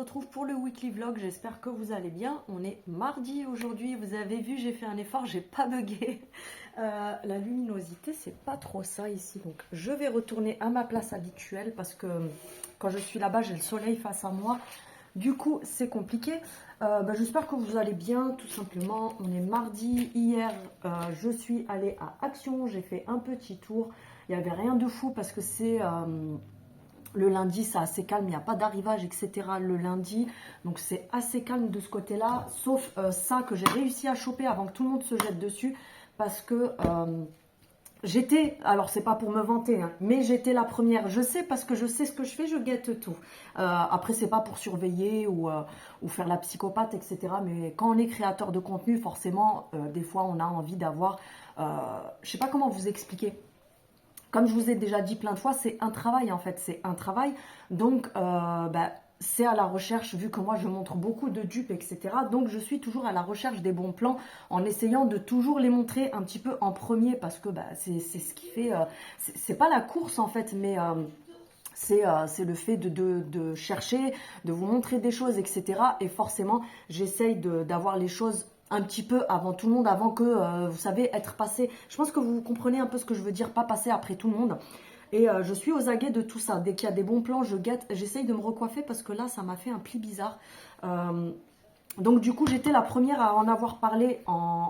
retrouve pour le weekly vlog, j'espère que vous allez bien. On est mardi aujourd'hui, vous avez vu, j'ai fait un effort, j'ai pas bugué. La luminosité, c'est pas trop ça ici, donc je vais retourner à ma place habituelle parce que quand je suis là-bas, j'ai le soleil face à moi. Du coup, c'est compliqué. J'espère que vous allez bien, tout simplement. On est mardi. Hier, je suis allée à Action, j'ai fait un petit tour. Il n'y avait rien de fou parce que c'est... le lundi, c'est assez calme, il n'y a pas d'arrivage, etc. le lundi. Donc, c'est assez calme de ce côté-là. Sauf ça que j'ai réussi à choper avant que tout le monde se jette dessus. Parce que j'étais, alors c'est pas pour me vanter, hein, mais j'étais la première. Je sais parce que je sais ce que je fais, je guette tout. Après, c'est pas pour surveiller ou faire la psychopathe, etc. Mais quand on est créateur de contenu, forcément, des fois, on a envie d'avoir... je sais pas comment vous expliquer. Comme je vous ai déjà dit plein de fois, c'est un travail en fait, c'est un travail. Donc, c'est à la recherche, vu que moi je montre beaucoup de dupes, etc. Donc, je suis toujours à la recherche des bons plans en essayant de toujours les montrer un petit peu en premier parce que c'est ce qui fait. C'est pas la course en fait, mais. C'est le fait de chercher, de vous montrer des choses, etc. Et forcément, j'essaye d'avoir les choses un petit peu avant tout le monde, avant que, vous savez, être passé. Je pense que vous comprenez un peu ce que je veux dire, pas passer après tout le monde. Et je suis aux aguets de tout ça. Dès qu'il y a des bons plans, je guette. J'essaye de me recoiffer parce que là, ça m'a fait un pli bizarre. Donc du coup, j'étais la première à en avoir parlé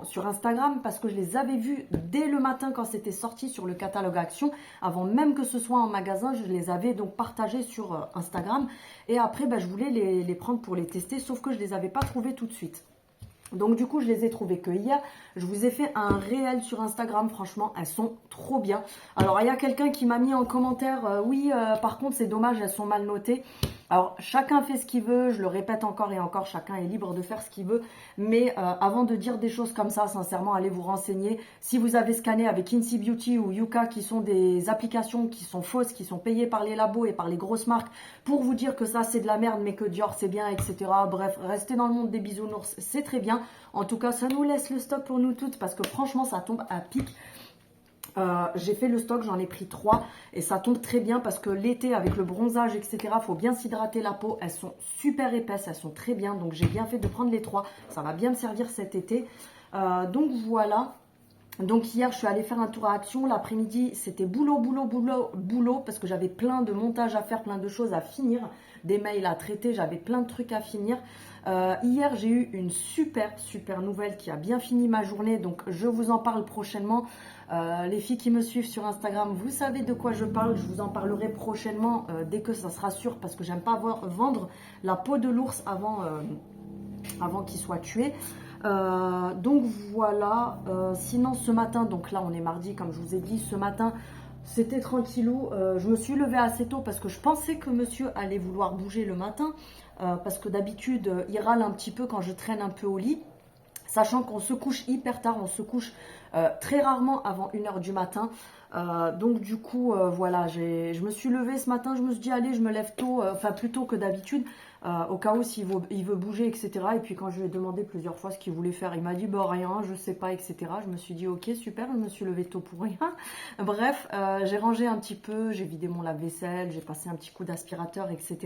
sur Instagram parce que je les avais vus dès le matin quand c'était sorti sur le catalogue Action. Avant même que ce soit en magasin, je les avais donc partagés sur Instagram. Et après, je voulais les prendre pour les tester, sauf que je ne les avais pas trouvés tout de suite. Donc du coup, je les ai trouvées que hier. Je vous ai fait un réel sur Instagram. Franchement, elles sont trop bien. Alors, il y a quelqu'un qui m'a mis en commentaire, oui, par contre, c'est dommage, elles sont mal notées. Alors, chacun fait ce qu'il veut. Je le répète encore et encore, chacun est libre de faire ce qu'il veut. Mais avant de dire des choses comme ça, sincèrement, allez vous renseigner. Si vous avez scanné avec Incy Beauty ou Yuka, qui sont des applications qui sont fausses, qui sont payées par les labos et par les grosses marques, pour vous dire que ça, c'est de la merde, mais que Dior, c'est bien, etc. Bref, restez dans le monde des bisounours, c'est très bien. En tout cas, ça nous laisse le stock pour nous toutes parce que franchement, ça tombe à pic. J'ai fait le stock, j'en ai pris 3 et ça tombe très bien parce que l'été avec le bronzage, etc., il faut bien s'hydrater la peau. Elles sont super épaisses, elles sont très bien. Donc, j'ai bien fait de prendre les 3. Ça va bien me servir cet été. Donc, voilà. Donc hier, je suis allée faire un tour à Action. L'après-midi, c'était boulot, boulot, boulot, boulot, parce que j'avais plein de montages à faire, plein de choses à finir, des mails à traiter, j'avais plein de trucs à finir. Hier, j'ai eu une super, super nouvelle qui a bien fini ma journée, donc je vous en parle prochainement. Les filles qui me suivent sur Instagram, vous savez de quoi je parle, je vous en parlerai prochainement dès que ça sera sûr, parce que j'aime pas vendre la peau de l'ours avant qu'il soit tué. Donc voilà, sinon ce matin, donc là on est mardi comme je vous ai dit, ce matin c'était tranquillou, je me suis levée assez tôt parce que je pensais que monsieur allait vouloir bouger le matin, parce que d'habitude il râle un petit peu quand je traîne un peu au lit, sachant qu'on se couche hyper tard, on se couche très rarement avant 1h du matin. Donc du coup, voilà, je me suis levée ce matin, je me suis dit, allez, je me lève tôt, enfin plus tôt que d'habitude, au cas où il veut bouger, etc. Et puis quand je lui ai demandé plusieurs fois ce qu'il voulait faire, il m'a dit, bah rien, je sais pas, etc. Je me suis dit, ok, super, je me suis levée tôt pour rien. Bref, j'ai rangé un petit peu, j'ai vidé mon lave-vaisselle, j'ai passé un petit coup d'aspirateur, etc.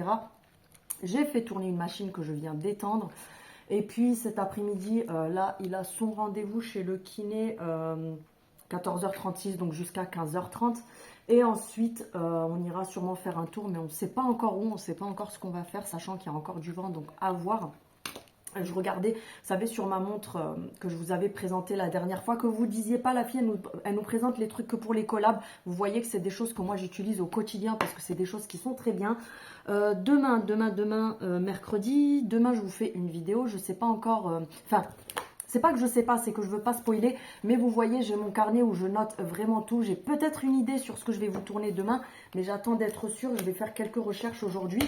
J'ai fait tourner une machine que je viens d'étendre. Et puis cet après-midi, là, il a son rendez-vous chez le kiné 14h36, donc jusqu'à 15h30. Et ensuite, on ira sûrement faire un tour, mais on ne sait pas encore où, on ne sait pas encore ce qu'on va faire, sachant qu'il y a encore du vent, donc à voir. Je regardais, vous savez, sur ma montre que je vous avais présentée la dernière fois, que vous disiez pas, la fille, elle nous présente les trucs que pour les collabs. Vous voyez que c'est des choses que moi j'utilise au quotidien parce que c'est des choses qui sont très bien. Demain, mercredi, demain je vous fais une vidéo, je sais pas encore, c'est pas que je sais pas, c'est que je veux pas spoiler, mais vous voyez, j'ai mon carnet où je note vraiment tout. J'ai peut-être une idée sur ce que je vais vous tourner demain, mais j'attends d'être sûre, je vais faire quelques recherches aujourd'hui.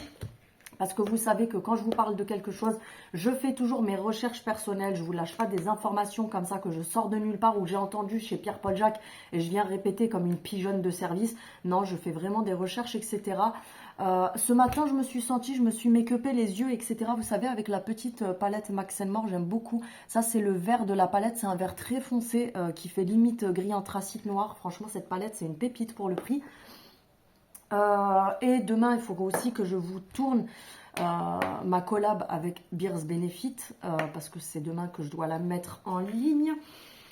Parce que vous savez que quand je vous parle de quelque chose, je fais toujours mes recherches personnelles. Je ne vous lâche pas des informations comme ça que je sors de nulle part ou que j'ai entendu chez Pierre-Paul Jacques et je viens répéter comme une pigeonne de service. Non, je fais vraiment des recherches, etc. Ce matin, je me suis sentie, je me suis make-upé les yeux, etc. Vous savez, avec la petite palette Max More, j'aime beaucoup. Ça, c'est le vert de la palette. C'est un vert très foncé qui fait limite gris anthracite noir. Franchement, cette palette, c'est une pépite pour le prix. Et demain, il faut aussi que je vous tourne ma collab avec Beers Benefit, parce que c'est demain que je dois la mettre en ligne.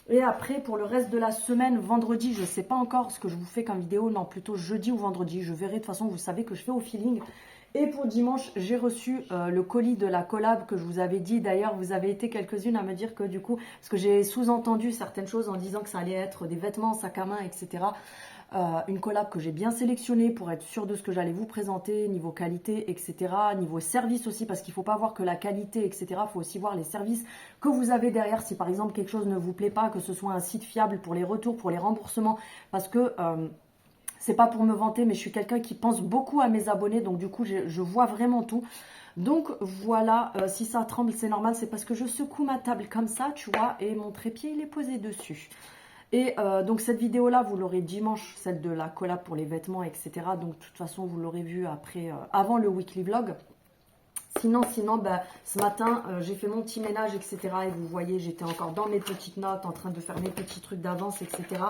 Et après, pour le reste de la semaine, vendredi, je ne sais pas encore ce que je vous fais comme vidéo. Non, plutôt jeudi ou vendredi. Je verrai. De toute façon, vous savez que je fais au feeling. Et pour dimanche, j'ai reçu le colis de la collab que je vous avais dit. D'ailleurs, vous avez été quelques-unes à me dire que du coup, parce que j'ai sous-entendu certaines choses en disant que ça allait être des vêtements, sac à main, etc. Une collab que j'ai bien sélectionnée pour être sûre de ce que j'allais vous présenter, niveau qualité, etc. Niveau service aussi, parce qu'il ne faut pas voir que la qualité, etc. Il faut aussi voir les services que vous avez derrière. Si par exemple quelque chose ne vous plaît pas, que ce soit un site fiable pour les retours, pour les remboursements, parce que c'est pas pour me vanter, mais je suis quelqu'un qui pense beaucoup à mes abonnés, donc du coup je vois vraiment tout. Donc voilà, si ça tremble, c'est normal, c'est parce que je secoue ma table comme ça, tu vois, et mon trépied il est posé dessus. Et donc cette vidéo-là, vous l'aurez dimanche, celle de la collab pour les vêtements, etc. Donc de toute façon, vous l'aurez vu après, avant le weekly vlog. Sinon, bah, ce matin, j'ai fait mon petit ménage, etc. Et vous voyez, j'étais encore dans mes petites notes, en train de faire mes petits trucs d'avance, etc.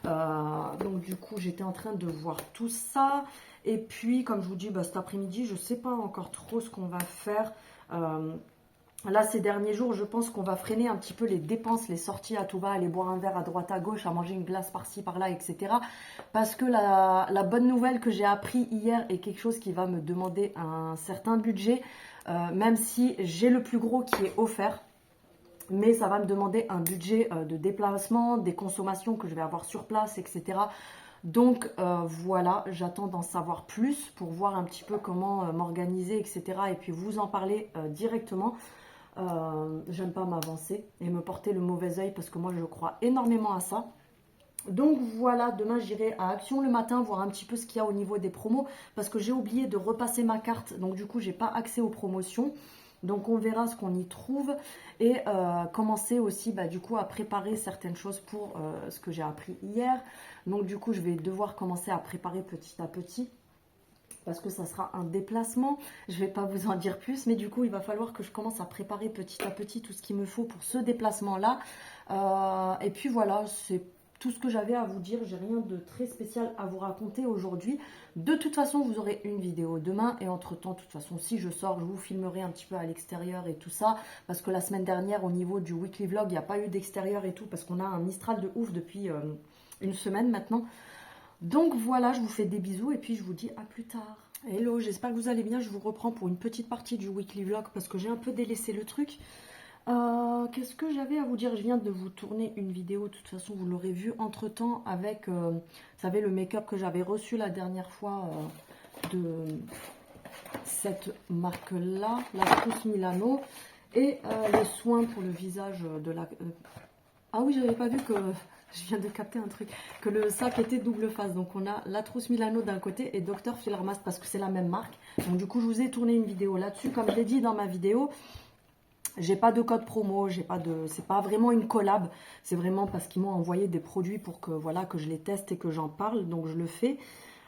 Donc du coup, j'étais en train de voir tout ça. Et puis, comme je vous dis, bah, cet après-midi, je ne sais pas encore trop ce qu'on va faire. Là, ces derniers jours, je pense qu'on va freiner un petit peu les dépenses, les sorties à tout va, aller boire un verre à droite, à gauche, à manger une glace par-ci, par-là, etc. Parce que la bonne nouvelle que j'ai appris hier est quelque chose qui va me demander un certain budget, même si j'ai le plus gros qui est offert. Mais ça va me demander un budget de déplacement, des consommations que je vais avoir sur place, etc. Donc voilà, j'attends d'en savoir plus pour voir un petit peu comment m'organiser, etc. Et puis vous en parler directement. J'aime pas m'avancer et me porter le mauvais oeil parce que moi je crois énormément à ça. Donc voilà, demain j'irai à Action le matin voir un petit peu ce qu'il y a au niveau des promos parce que j'ai oublié de repasser ma carte, donc du coup j'ai pas accès aux promotions. Donc on verra ce qu'on y trouve et commencer aussi bah, du coup à préparer certaines choses pour ce que j'ai appris hier. Donc du coup je vais devoir commencer à préparer petit à petit, parce que ça sera un déplacement. Je ne vais pas vous en dire plus, mais du coup, il va falloir que je commence à préparer petit à petit tout ce qu'il me faut pour ce déplacement-là. Et puis voilà, c'est tout ce que j'avais à vous dire. J'ai rien de très spécial à vous raconter aujourd'hui. De toute façon, vous aurez une vidéo demain. Et entre-temps, de toute façon, si je sors, je vous filmerai un petit peu à l'extérieur et tout ça. Parce que la semaine dernière, au niveau du weekly vlog, il n'y a pas eu d'extérieur et tout. Parce qu'on a un Mistral de ouf depuis une semaine maintenant. Donc voilà, je vous fais des bisous et puis je vous dis à plus tard. Hello, j'espère que vous allez bien. Je vous reprends pour une petite partie du weekly vlog parce que j'ai un peu délaissé le truc. Qu'est-ce que j'avais à vous dire? Je viens de vous tourner une vidéo, de toute façon vous l'aurez vu entre temps avec, vous savez, le make-up que j'avais reçu la dernière fois de cette marque-là, la Trousse Milano, et les soins pour le visage de la... Ah oui, j'avais pas vu que... Je viens de capter un truc, que le sac était double face. Donc on a la Trousse Milano d'un côté et Dr. Philarmast parce que c'est la même marque. Donc du coup je vous ai tourné une vidéo là-dessus. Comme je l'ai dit dans ma vidéo, j'ai pas de code promo, c'est pas vraiment une collab. C'est vraiment parce qu'ils m'ont envoyé des produits pour que voilà que je les teste et que j'en parle. Donc je le fais.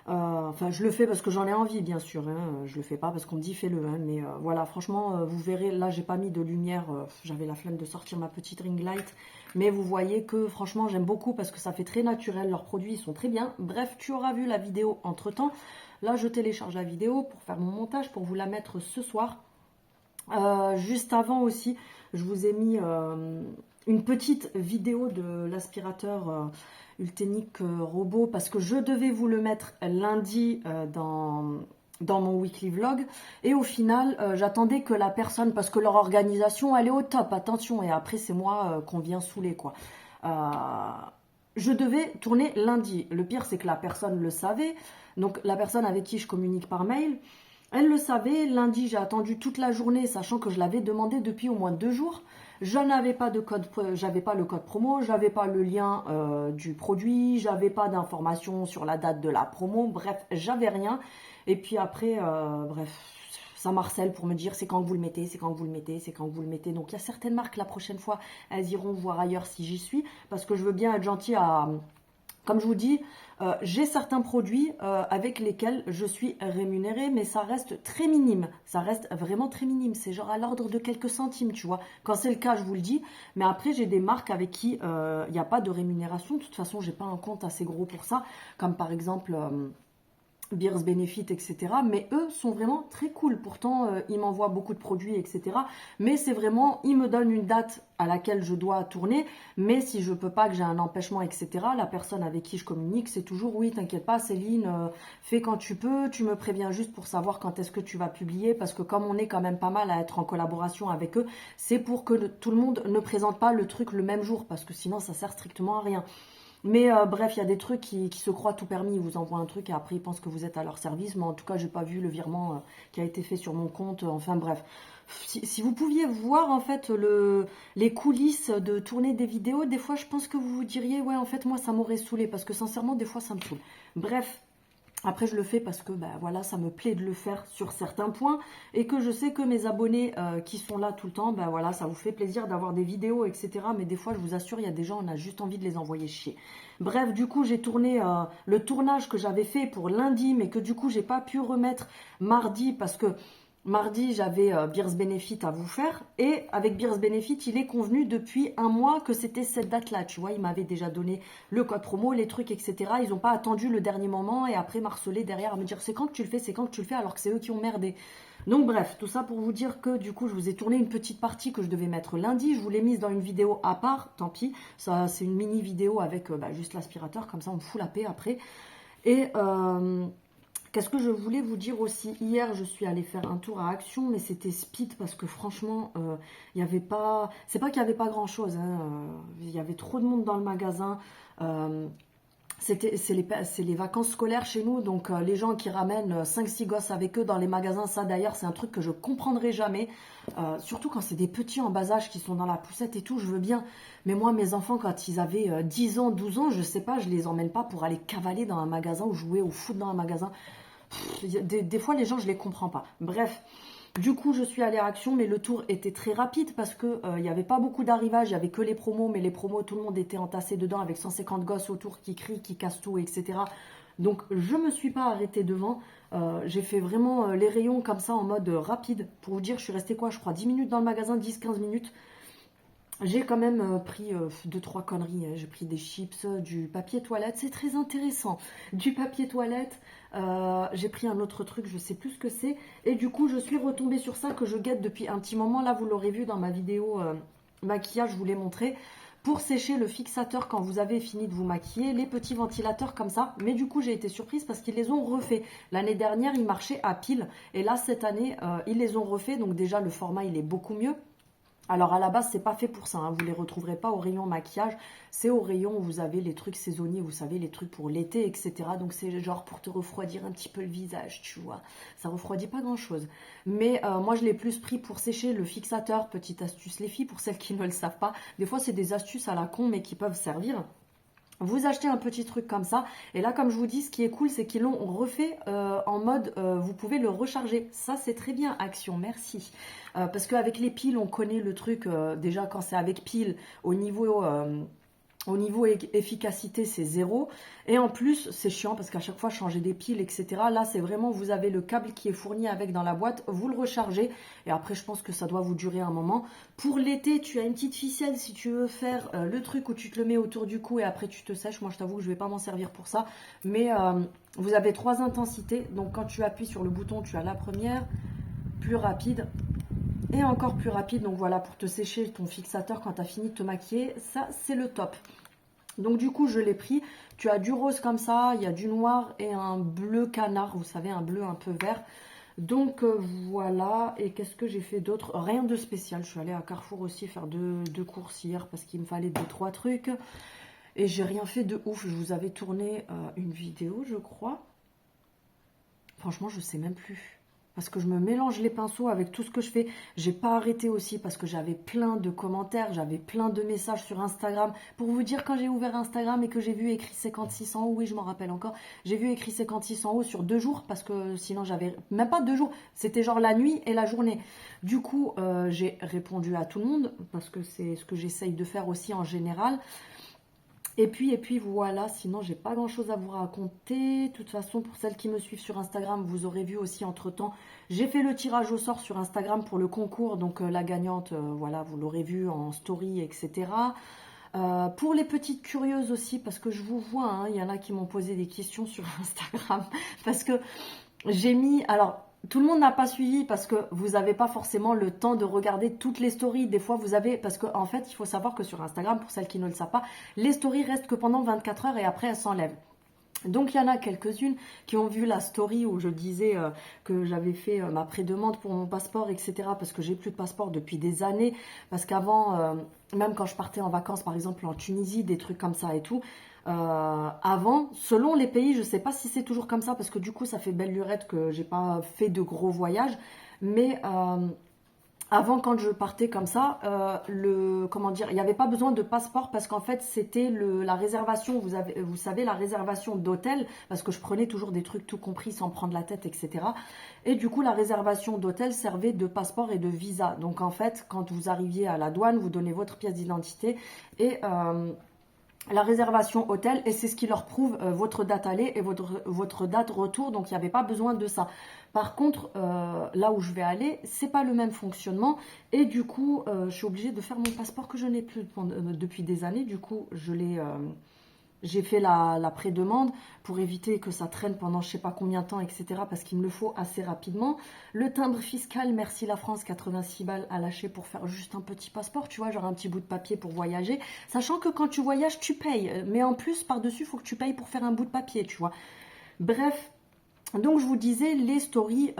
Enfin, je le fais parce que j'en ai envie, bien sûr. Hein. Je le fais pas parce qu'on me dit fais-le. Hein. Mais voilà, franchement, vous verrez. Là, j'ai pas mis de lumière. J'avais la flemme de sortir ma petite ring light. Mais vous voyez que franchement, j'aime beaucoup parce que ça fait très naturel. Leurs produits, ils sont très bien. Bref, tu auras vu la vidéo entre-temps. Là, je télécharge la vidéo pour faire mon montage, pour vous la mettre ce soir. Juste avant aussi, je vous ai mis une petite vidéo de l'aspirateur Ultenic robot parce que je devais vous le mettre lundi dans mon weekly vlog et au final j'attendais que la personne, parce que leur organisation elle est au top, attention, et après c'est moi qu'on vient saouler quoi. Je devais tourner lundi. Le pire c'est que la personne le savait, donc la personne avec qui je communique par mail, elle le savait. Lundi, j'ai attendu toute la journée, sachant que je l'avais demandé depuis au moins 2 jours. Je n'avais pas de code, j'avais pas le code promo, j'avais pas le lien du produit, j'avais pas d'informations sur la date de la promo. Bref, j'avais rien. Et puis après, bref, ça m'harcèle pour me dire c'est quand que vous le mettez, c'est quand que vous le mettez, c'est quand que vous le mettez. Donc il y a certaines marques, la prochaine fois, elles iront voir ailleurs si j'y suis, parce que je veux bien être gentil à... Comme je vous dis, j'ai certains produits avec lesquels je suis rémunérée, mais ça reste très minime. Ça reste vraiment très minime. C'est genre à l'ordre de quelques centimes, tu vois. Quand c'est le cas, je vous le dis. Mais après, j'ai des marques avec qui il n'y a pas de rémunération. De toute façon, j'ai pas un compte assez gros pour ça. Comme par exemple... Beers Benefit, etc. Mais eux sont vraiment très cool. Pourtant, ils m'envoient beaucoup de produits, etc. Mais c'est vraiment, ils me donnent une date à laquelle je dois tourner. Mais si je peux pas, que j'ai un empêchement, etc., la personne avec qui je communique, c'est toujours oui, t'inquiète pas, Céline, fais quand tu peux. Tu me préviens juste pour savoir quand est-ce que tu vas publier. Parce que comme on est quand même pas mal à être en collaboration avec eux, c'est pour que tout le monde ne présente pas le truc le même jour. Parce que sinon, ça sert strictement à rien. Mais bref, il y a des trucs qui se croient tout permis. Ils vous envoient un truc et après ils pensent que vous êtes à leur service. Mais en tout cas, j'ai pas vu le virement qui a été fait sur mon compte. Enfin bref. Si vous pouviez voir en fait les coulisses de tourner des vidéos, des fois je pense que vous vous diriez ouais en fait moi ça m'aurait saoulé parce que sincèrement des fois ça me saoule. Bref, après, je le fais parce que ben, voilà, ça me plaît de le faire sur certains points et que je sais que mes abonnés qui sont là tout le temps, ben voilà, ça vous fait plaisir d'avoir des vidéos, etc. Mais des fois, je vous assure, il y a des gens, on a juste envie de les envoyer chier. Bref, du coup, j'ai tourné le tournage que j'avais fait pour lundi, mais que du coup, j'ai pas pu remettre mardi parce que mardi, j'avais Beers Benefit à vous faire. Et avec Beers Benefit, il est convenu depuis un mois que c'était cette date-là. Tu vois, il m'avait déjà donné le code promo, les trucs, etc. Ils n'ont pas attendu le dernier moment et après m'harceler derrière à me dire c'est quand que tu le fais, c'est quand que tu le fais, alors que c'est eux qui ont merdé. Donc bref, tout ça pour vous dire que du coup, je vous ai tourné une petite partie que je devais mettre lundi. Je vous l'ai mise dans une vidéo à part, tant pis. Ça, c'est une mini vidéo avec juste l'aspirateur, comme ça on me fout la paix après. Et... qu'est-ce que je voulais vous dire aussi? Hier, je suis allée faire un tour à Action, mais c'était speed parce que franchement, il n'y avait pas... C'est pas qu'il n'y avait pas grand-chose, hein, il y avait trop de monde dans le magasin. C'est les vacances scolaires chez nous, donc les gens qui ramènent 5-6 gosses avec eux dans les magasins, ça d'ailleurs, c'est un truc que je comprendrai jamais. Surtout quand c'est des petits en bas âge qui sont dans la poussette et tout, je veux bien. Mais moi, mes enfants, quand ils avaient 10 ans, 12 ans, je sais pas, je les emmène pas pour aller cavaler dans un magasin ou jouer au foot dans un magasin. Des fois, les gens, je les comprends pas. Bref, du coup, je suis allée à Action, mais le tour était très rapide parce que il n'y avait pas beaucoup d'arrivages, il n'y avait que les promos, mais les promos, tout le monde était entassé dedans avec 150 gosses autour qui crient, qui cassent tout, etc. Donc, je me suis pas arrêtée devant. J'ai fait vraiment les rayons comme ça en mode rapide. Pour vous dire, je suis restée quoi, je crois, 10 minutes dans le magasin, 10-15 minutes. J'ai quand même pris 2-3 conneries, hein. J'ai pris des chips, du papier toilette, c'est très intéressant. Du papier toilette, j'ai pris un autre truc, je sais plus ce que c'est. Et du coup, je suis retombée sur ça que je guette depuis un petit moment. Là, vous l'aurez vu dans ma vidéo maquillage, je vous l'ai montré. Pour sécher le fixateur quand vous avez fini de vous maquiller, les petits ventilateurs comme ça. Mais du coup, j'ai été surprise parce qu'ils les ont refaits. L'année dernière, ils marchaient à pile. Et là, cette année, ils les ont refaits. Donc déjà, le format, il est beaucoup mieux. Alors à la base, c'est pas fait pour ça, hein. Vous les retrouverez pas au rayon maquillage. C'est au rayon où vous avez les trucs saisonniers, vous savez, les trucs pour l'été, etc. Donc c'est genre pour te refroidir un petit peu le visage, tu vois. Ça refroidit pas grand-chose. Mais moi, je l'ai plus pris pour sécher le fixateur. Petite astuce, les filles, pour celles qui ne le savent pas. Des fois, c'est des astuces à la con, mais qui peuvent servir. Vous achetez un petit truc comme ça, et là, comme je vous dis, ce qui est cool, c'est qu'ils l'ont refait en mode, vous pouvez le recharger. Ça, c'est très bien, Action, merci. Parce qu'avec les piles, on connaît le truc, déjà quand c'est avec pile, au niveau efficacité, c'est 0. Et en plus, c'est chiant parce qu'à chaque fois, changer des piles, etc. Là, c'est vraiment, vous avez le câble qui est fourni avec dans la boîte, vous le rechargez. Et après, je pense que ça doit vous durer un moment. Pour l'été, tu as une petite ficelle si tu veux faire le truc où tu te le mets autour du cou et après tu te sèches. Moi, je t'avoue que je ne vais pas m'en servir pour ça. Mais vous avez 3 intensités. Donc, quand tu appuies sur le bouton, tu as la première, plus rapide. Et encore plus rapide, donc voilà, pour te sécher ton fixateur quand tu as fini de te maquiller, ça c'est le top. Donc du coup je l'ai pris, tu as du rose comme ça, il y a du noir et un bleu canard, vous savez, un bleu un peu vert. Donc voilà, et qu'est-ce que j'ai fait d'autre? Rien de spécial, je suis allée à Carrefour aussi faire deux courses hier parce qu'il me fallait 2-3 trucs. Et j'ai rien fait de ouf, je vous avais tourné une vidéo je crois. Franchement je sais même plus. Parce que je me mélange les pinceaux avec tout ce que je fais. J'ai pas arrêté aussi parce que j'avais plein de commentaires, j'avais plein de messages sur Instagram. Pour vous dire, quand j'ai ouvert Instagram et que j'ai vu écrit 56 en haut, oui, je m'en rappelle encore, j'ai vu écrit 56 en haut sur 2 jours parce que sinon j'avais même pas 2 jours. C'était genre la nuit et la journée. Du coup, j'ai répondu à tout le monde parce que c'est ce que j'essaye de faire aussi en général. Et puis voilà, sinon j'ai pas grand chose à vous raconter. De toute façon, pour celles qui me suivent sur Instagram, vous aurez vu aussi entre temps, j'ai fait le tirage au sort sur Instagram pour le concours. Donc la gagnante, voilà, vous l'aurez vu en story, etc. Pour les petites curieuses aussi, parce que je vous vois, hein, il y en a qui m'ont posé des questions sur Instagram, parce que j'ai mis... Alors, tout le monde n'a pas suivi parce que vous n'avez pas forcément le temps de regarder toutes les stories. Des fois, vous avez... Parce qu'en fait, il faut savoir que sur Instagram, pour celles qui ne le savent pas, les stories restent que pendant 24 heures et après, elles s'enlèvent. Donc il y en a quelques-unes qui ont vu la story où je disais que j'avais fait ma pré-demande pour mon passeport, etc. Parce que j'ai plus de passeport depuis des années. Parce qu'avant, même quand je partais en vacances, par exemple en Tunisie, des trucs comme ça et tout, avant, selon les pays, je ne sais pas si c'est toujours comme ça, parce que du coup ça fait belle lurette que j'ai pas fait de gros voyages. Mais avant, quand je partais comme ça, comment dire, il n'y avait pas besoin de passeport parce qu'en fait, c'était la réservation. Vous savez, la réservation d'hôtel, parce que je prenais toujours des trucs tout compris sans prendre la tête, etc. Et du coup, la réservation d'hôtel servait de passeport et de visa. Donc en fait, quand vous arriviez à la douane, vous donnez votre pièce d'identité et la réservation hôtel, et c'est ce qui leur prouve votre date aller et votre date retour, donc il n'y avait pas besoin de ça. Par contre, là où je vais aller, c'est pas le même fonctionnement, et du coup, je suis obligée de faire mon passeport que je n'ai plus depuis des années. Du coup, j'ai fait la pré-demande pour éviter que ça traîne pendant je sais pas combien de temps, etc. Parce qu'il me le faut assez rapidement. Le timbre fiscal, merci la France, 86 balles à lâcher pour faire juste un petit passeport, tu vois, genre un petit bout de papier pour voyager. Sachant que quand tu voyages, tu payes. Mais en plus, par-dessus, il faut que tu payes pour faire un bout de papier, tu vois. Bref, donc je vous disais, les stories,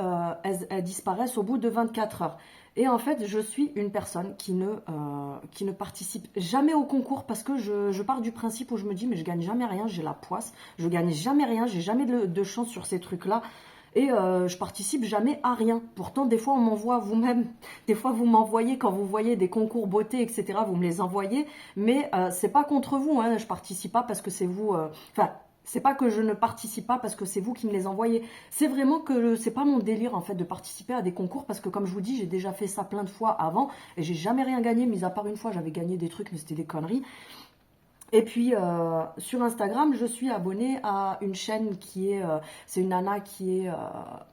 elles disparaissent au bout de 24 heures. Et en fait, je suis une personne qui ne participe jamais au concours parce que je pars du principe où je me dis, mais je gagne jamais rien, j'ai la poisse, je gagne jamais rien, j'ai jamais de chance sur ces trucs-là. Et je participe jamais à rien. Pourtant, des fois, on m'envoie vous-même. Des fois, vous m'envoyez quand vous voyez des concours beauté, etc. Vous me les envoyez. Mais c'est pas contre vous. Hein, je participe pas parce que c'est vous. Enfin, c'est pas que je ne participe pas parce que c'est vous qui me les envoyez. C'est vraiment que c'est pas mon délire en fait de participer à des concours parce que comme je vous dis, j'ai déjà fait ça plein de fois avant et j'ai jamais rien gagné. Mis à part une fois, j'avais gagné des trucs, mais c'était des conneries. Et puis sur Instagram, je suis abonnée à une chaîne c'est une nana qui est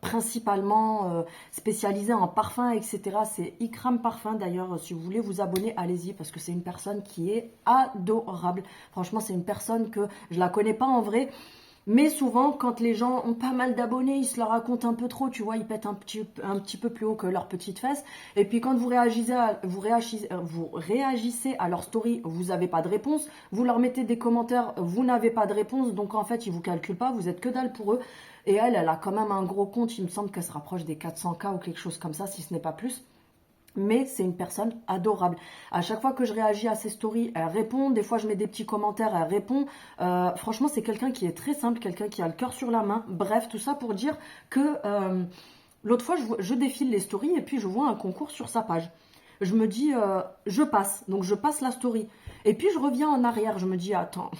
principalement spécialisée en parfum, etc. C'est Ikram Parfum d'ailleurs, si vous voulez vous abonner, allez-y, parce que c'est une personne qui est adorable. Franchement, c'est une personne que je la connais pas en vrai, mais souvent, quand les gens ont pas mal d'abonnés, ils se la racontent un peu trop, tu vois, ils pètent un petit peu plus haut que leurs petites fesses. Et puis quand vous réagissez à leur story, vous n'avez pas de réponse. Vous leur mettez des commentaires, vous n'avez pas de réponse. Donc en fait, ils vous calculent pas, vous êtes que dalle pour eux. Et elle a quand même un gros compte, il me semble qu'elle se rapproche des 400K ou quelque chose comme ça, si ce n'est pas plus. Mais c'est une personne adorable. À chaque fois que je réagis à ses stories, elle répond. Des fois, je mets des petits commentaires, elle répond. Franchement, c'est quelqu'un qui est très simple, quelqu'un qui a le cœur sur la main. Bref, tout ça pour dire que l'autre fois, je défile les stories et puis je vois un concours sur sa page. Je me dis, je passe. Donc, je passe la story. Et puis, je reviens en arrière. Je me dis, attends,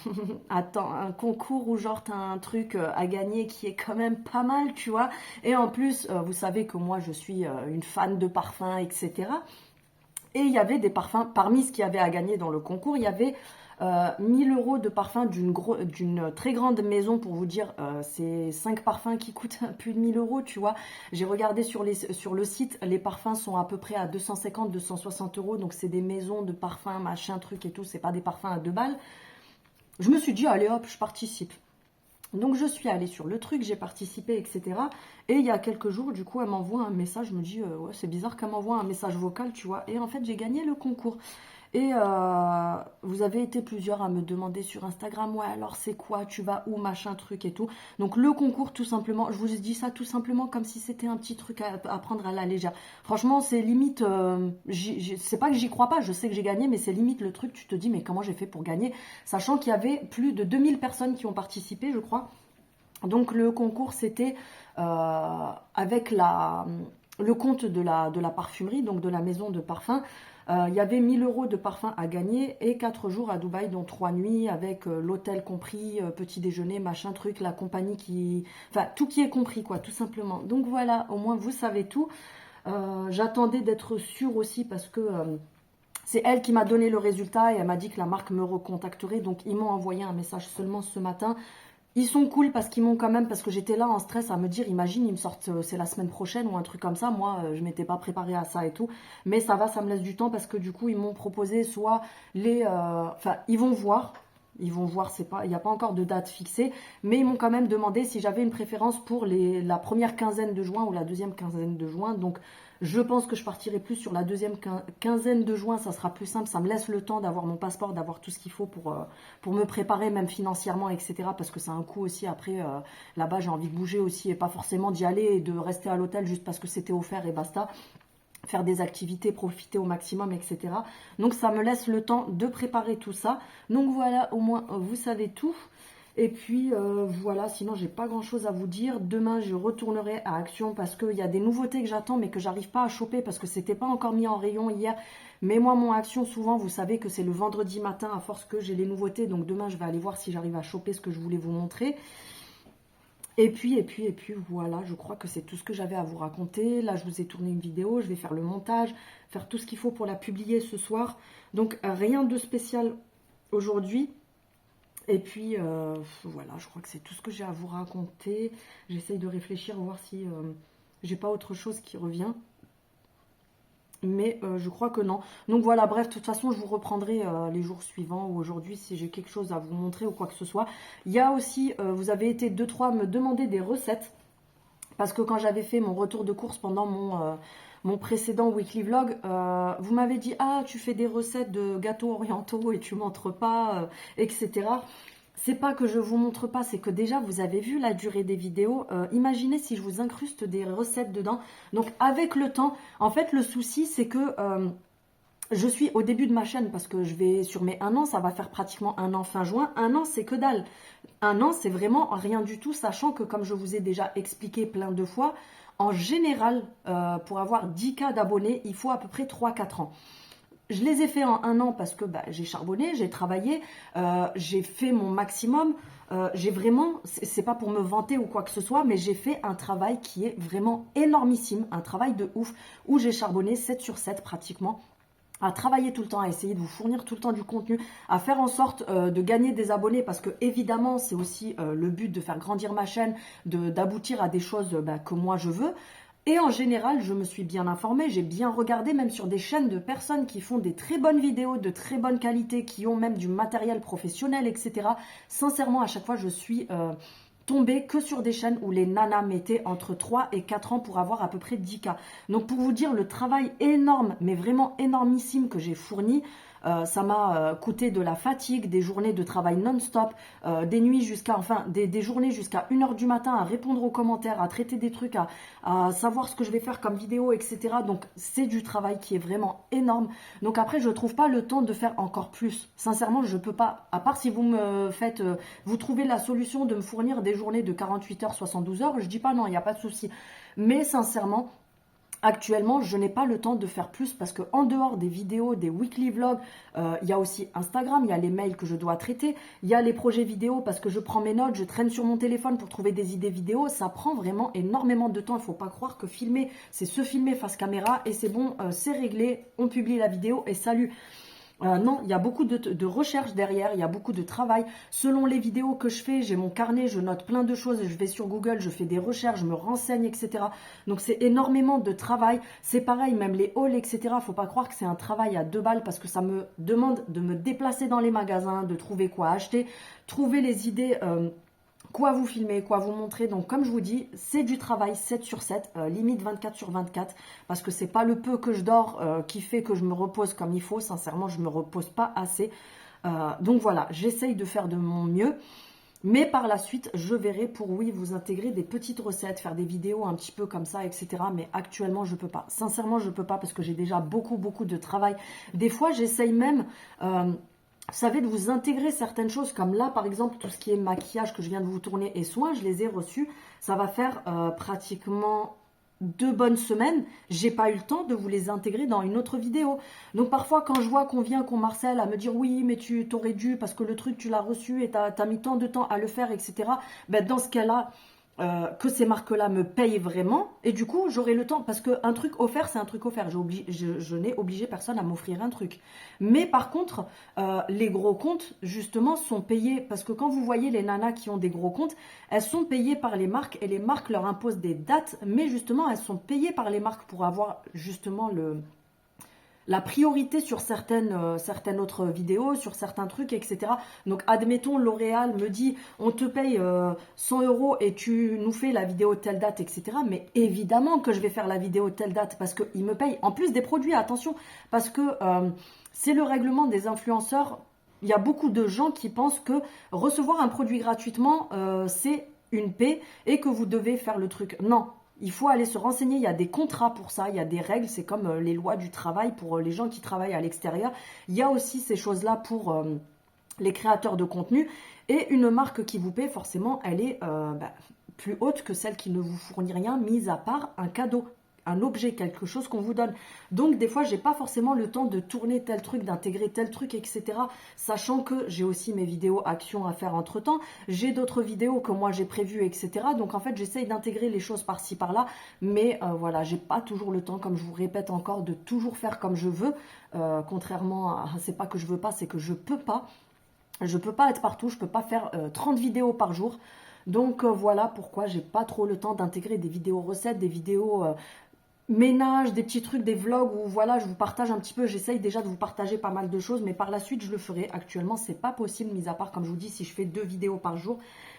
attends, un concours où genre, t'as un truc à gagner qui est quand même pas mal, tu vois. Et en plus, vous savez que moi, je suis une fan de parfums, etc. Et il y avait des parfums, parmi ce qu'il y avait à gagner dans le concours, il y avait 1000 euros de parfums d'une très grande maison, pour vous dire, c'est 5 parfums qui coûtent plus de 1000 euros, tu vois. J'ai regardé sur le site, les parfums sont à peu près à 250-260 euros, donc c'est des maisons de parfums, machin, truc et tout, c'est pas des parfums à 2 balles. Je me suis dit, allez hop, je participe. Donc je suis allée sur le truc, j'ai participé, etc. Et il y a quelques jours, du coup, elle m'envoie un message. Je me dis, ouais, c'est bizarre qu'elle m'envoie un message vocal, tu vois. Et en fait, j'ai gagné le concours. Et vous avez été plusieurs à me demander sur Instagram, ouais, alors c'est quoi, tu vas où, machin, truc et tout. Donc le concours, tout simplement, je vous ai dit ça tout simplement comme si c'était un petit truc à prendre à la légère. Franchement, c'est limite, c'est pas que j'y crois pas, je sais que j'ai gagné, mais c'est limite le truc, tu te dis, mais comment j'ai fait pour gagner? Sachant qu'il y avait plus de 2000 personnes qui ont participé, je crois. Donc le concours, c'était avec le compte de la parfumerie, donc de la maison de parfum. Il y avait 1000 euros de parfum à gagner et 4 jours à Dubaï, dont 3 nuits, avec l'hôtel compris, petit déjeuner, machin truc, la compagnie qui... Enfin, tout qui est compris, quoi, tout simplement. Donc voilà, au moins vous savez tout. J'attendais d'être sûre aussi parce que... c'est elle qui m'a donné le résultat et elle m'a dit que la marque me recontacterait. Donc ils m'ont envoyé un message seulement ce matin. Ils sont cool parce qu'ils m'ont quand même, parce que j'étais là en stress à me dire, imagine, ils me sortent, c'est la semaine prochaine ou un truc comme ça. Moi, je m'étais pas préparée à ça et tout. Mais ça va, ça me laisse du temps parce que du coup, ils m'ont proposé soit enfin, ils vont voir. Ils vont voir, c'est pas, il n'y a pas encore de date fixée, mais ils m'ont quand même demandé si j'avais une préférence pour la première quinzaine de juin ou la deuxième quinzaine de juin. Donc, je pense que je partirai plus sur la deuxième quinzaine de juin, ça sera plus simple. Ça me laisse le temps d'avoir mon passeport, d'avoir tout ce qu'il faut pour me préparer, même financièrement, etc. Parce que c'est un coût aussi. Après, là-bas, j'ai envie de bouger aussi et pas forcément d'y aller et de rester à l'hôtel juste parce que c'était offert et basta. Faire des activités, profiter au maximum, etc. Donc ça me laisse le temps de préparer tout ça. Donc voilà, au moins vous savez tout. Et puis voilà, sinon j'ai pas grand chose à vous dire. Demain je retournerai à Action parce qu'il y a des nouveautés que j'attends mais que j'arrive pas à choper parce que c'était pas encore mis en rayon hier. Mais moi mon Action souvent vous savez que c'est le vendredi matin à force que j'ai les nouveautés. Donc demain je vais aller voir si j'arrive à choper ce que je voulais vous montrer. Et puis voilà, je crois que c'est tout ce que j'avais à vous raconter. Là, je vous ai tourné une vidéo, je vais faire le montage, faire tout ce qu'il faut pour la publier ce soir. Donc, rien de spécial aujourd'hui. Et puis, voilà, je crois que c'est tout ce que j'ai à vous raconter. J'essaye de réfléchir, voir si j'ai pas autre chose qui revient. Mais je crois que non. Donc voilà, bref, de toute façon, je vous reprendrai les jours suivants ou aujourd'hui si j'ai quelque chose à vous montrer ou quoi que ce soit. Il y a aussi, vous avez été 2-3 à me demander des recettes. Parce que quand j'avais fait mon retour de course pendant mon précédent weekly vlog, vous m'avez dit « Ah, tu fais des recettes de gâteaux orientaux et tu montres pas, etc. » C'est pas que je vous montre pas, c'est que déjà vous avez vu la durée des vidéos. Imaginez si je vous incruste des recettes dedans. Donc avec le temps, en fait le souci c'est que je suis au début de ma chaîne parce que je vais sur mes 1 an, ça va faire pratiquement 1 an fin juin. 1 an c'est que dalle. 1 an c'est vraiment rien du tout, sachant que comme je vous ai déjà expliqué plein de fois, en général pour avoir 10K d'abonnés, il faut à peu près 3-4 ans. Je les ai fait en 1 an parce que j'ai charbonné, j'ai travaillé, j'ai fait mon maximum. J'ai vraiment, c'est pas pour me vanter ou quoi que ce soit, mais j'ai fait un travail qui est vraiment énormissime, un travail de ouf, où j'ai charbonné 7 sur 7 pratiquement, à travailler tout le temps, à essayer de vous fournir tout le temps du contenu, à faire en sorte de gagner des abonnés, parce que évidemment c'est aussi le but de faire grandir ma chaîne, d'aboutir à des choses que moi je veux. Et en général, je me suis bien informée, j'ai bien regardé, même sur des chaînes de personnes qui font des très bonnes vidéos, de très bonne qualité, qui ont même du matériel professionnel, etc. Sincèrement, à chaque fois, je suis tombée que sur des chaînes où les nanas mettaient entre 3 et 4 ans pour avoir à peu près 10K. Donc pour vous dire le travail énorme, mais vraiment énormissime que j'ai fourni, ça m'a coûté de la fatigue, des journées de travail non-stop, des nuits jusqu'à, enfin, des journées jusqu'à 1h du matin à répondre aux commentaires, à traiter des trucs, à savoir ce que je vais faire comme vidéo, etc. Donc, c'est du travail qui est vraiment énorme. Donc après, je ne trouve pas le temps de faire encore plus. Sincèrement, je ne peux pas, à part si vous me faites, vous trouvez la solution de me fournir des journées de 48 heures, 72 heures, je dis pas non, il n'y a pas de souci. Mais sincèrement, actuellement, je n'ai pas le temps de faire plus parce qu'en dehors des vidéos, des weekly vlogs, il y a aussi Instagram, il y a les mails que je dois traiter, il y a les projets vidéo parce que je prends mes notes, je traîne sur mon téléphone pour trouver des idées vidéo. Ça prend vraiment énormément de temps. Il ne faut pas croire que filmer, c'est se filmer face caméra et c'est bon, c'est réglé, on publie la vidéo et salut. Non, il y a beaucoup de recherche derrière, il y a beaucoup de travail. Selon les vidéos que je fais, j'ai mon carnet, je note plein de choses, je vais sur Google, je fais des recherches, je me renseigne, etc. Donc c'est énormément de travail. C'est pareil, même les hauls, etc. Faut pas croire que c'est un travail à 2 balles parce que ça me demande de me déplacer dans les magasins, de trouver quoi acheter, trouver les idées... quoi vous filmer, quoi vous montrer. Donc comme je vous dis, c'est du travail 7 sur 7, limite 24 sur 24, parce que c'est pas le peu que je dors qui fait que je me repose comme il faut. Sincèrement, je me repose pas assez. Donc voilà, j'essaye de faire de mon mieux. Mais par la suite, je verrai pour, oui, vous intégrer des petites recettes, faire des vidéos un petit peu comme ça, etc. Mais actuellement, je peux pas. Sincèrement, je peux pas parce que j'ai déjà beaucoup de travail. Des fois, j'essaye même... vous savez, de vous intégrer certaines choses, comme là, par exemple, tout ce qui est maquillage que je viens de vous tourner et soins, je les ai reçus. Ça va faire pratiquement 2 bonnes semaines. J'ai pas eu le temps de vous les intégrer dans une autre vidéo. Donc parfois, quand je vois qu'on m'harcèle à me dire « Oui, mais tu t'aurais dû, parce que le truc, tu l'as reçu et tu as mis tant de temps à le faire, etc. » Ben, dans ce cas-là, que ces marques-là me payent vraiment, et du coup j'aurai le temps, parce qu'un truc offert c'est un truc offert, je n'ai obligé personne à m'offrir un truc. Mais par contre, les gros comptes justement sont payés, parce que quand vous voyez les nanas qui ont des gros comptes, elles sont payées par les marques, et les marques leur imposent des dates, mais justement elles sont payées par les marques pour avoir justement la priorité sur certaines autres vidéos, sur certains trucs, etc. Donc, admettons, L'Oréal me dit, on te paye 100 € et tu nous fais la vidéo telle date, etc. Mais évidemment que je vais faire la vidéo telle date parce qu'ils me payent. En plus des produits, attention, parce que c'est le règlement des influenceurs. Il y a beaucoup de gens qui pensent que recevoir un produit gratuitement, c'est une paie et que vous devez faire le truc. Non, il faut aller se renseigner, il y a des contrats pour ça, il y a des règles, c'est comme les lois du travail pour les gens qui travaillent à l'extérieur. Il y a aussi ces choses-là pour les créateurs de contenu. Et une marque qui vous paie, forcément, elle est plus haute que celle qui ne vous fournit rien, mis à part un cadeau, un objet, quelque chose qu'on vous donne. Donc des fois, j'ai pas forcément le temps de tourner tel truc, d'intégrer tel truc, etc. Sachant que j'ai aussi mes vidéos actions à faire entre temps. J'ai d'autres vidéos que moi j'ai prévues, etc. Donc en fait, j'essaye d'intégrer les choses par-ci par-là. Mais voilà, j'ai pas toujours le temps, comme je vous répète encore, de toujours faire comme je veux. Contrairement à, c'est pas que je veux pas, c'est que je peux pas. Je peux pas être partout, je peux pas faire 30 vidéos par jour. Donc voilà pourquoi j'ai pas trop le temps d'intégrer des vidéos recettes, des vidéos ménage, des petits trucs, des vlogs où voilà, je vous partage un petit peu, j'essaye déjà de vous partager pas mal de choses, mais par la suite je le ferai. Actuellement, c'est pas possible, mis à part, comme je vous dis, si je fais 2 vidéos par jour.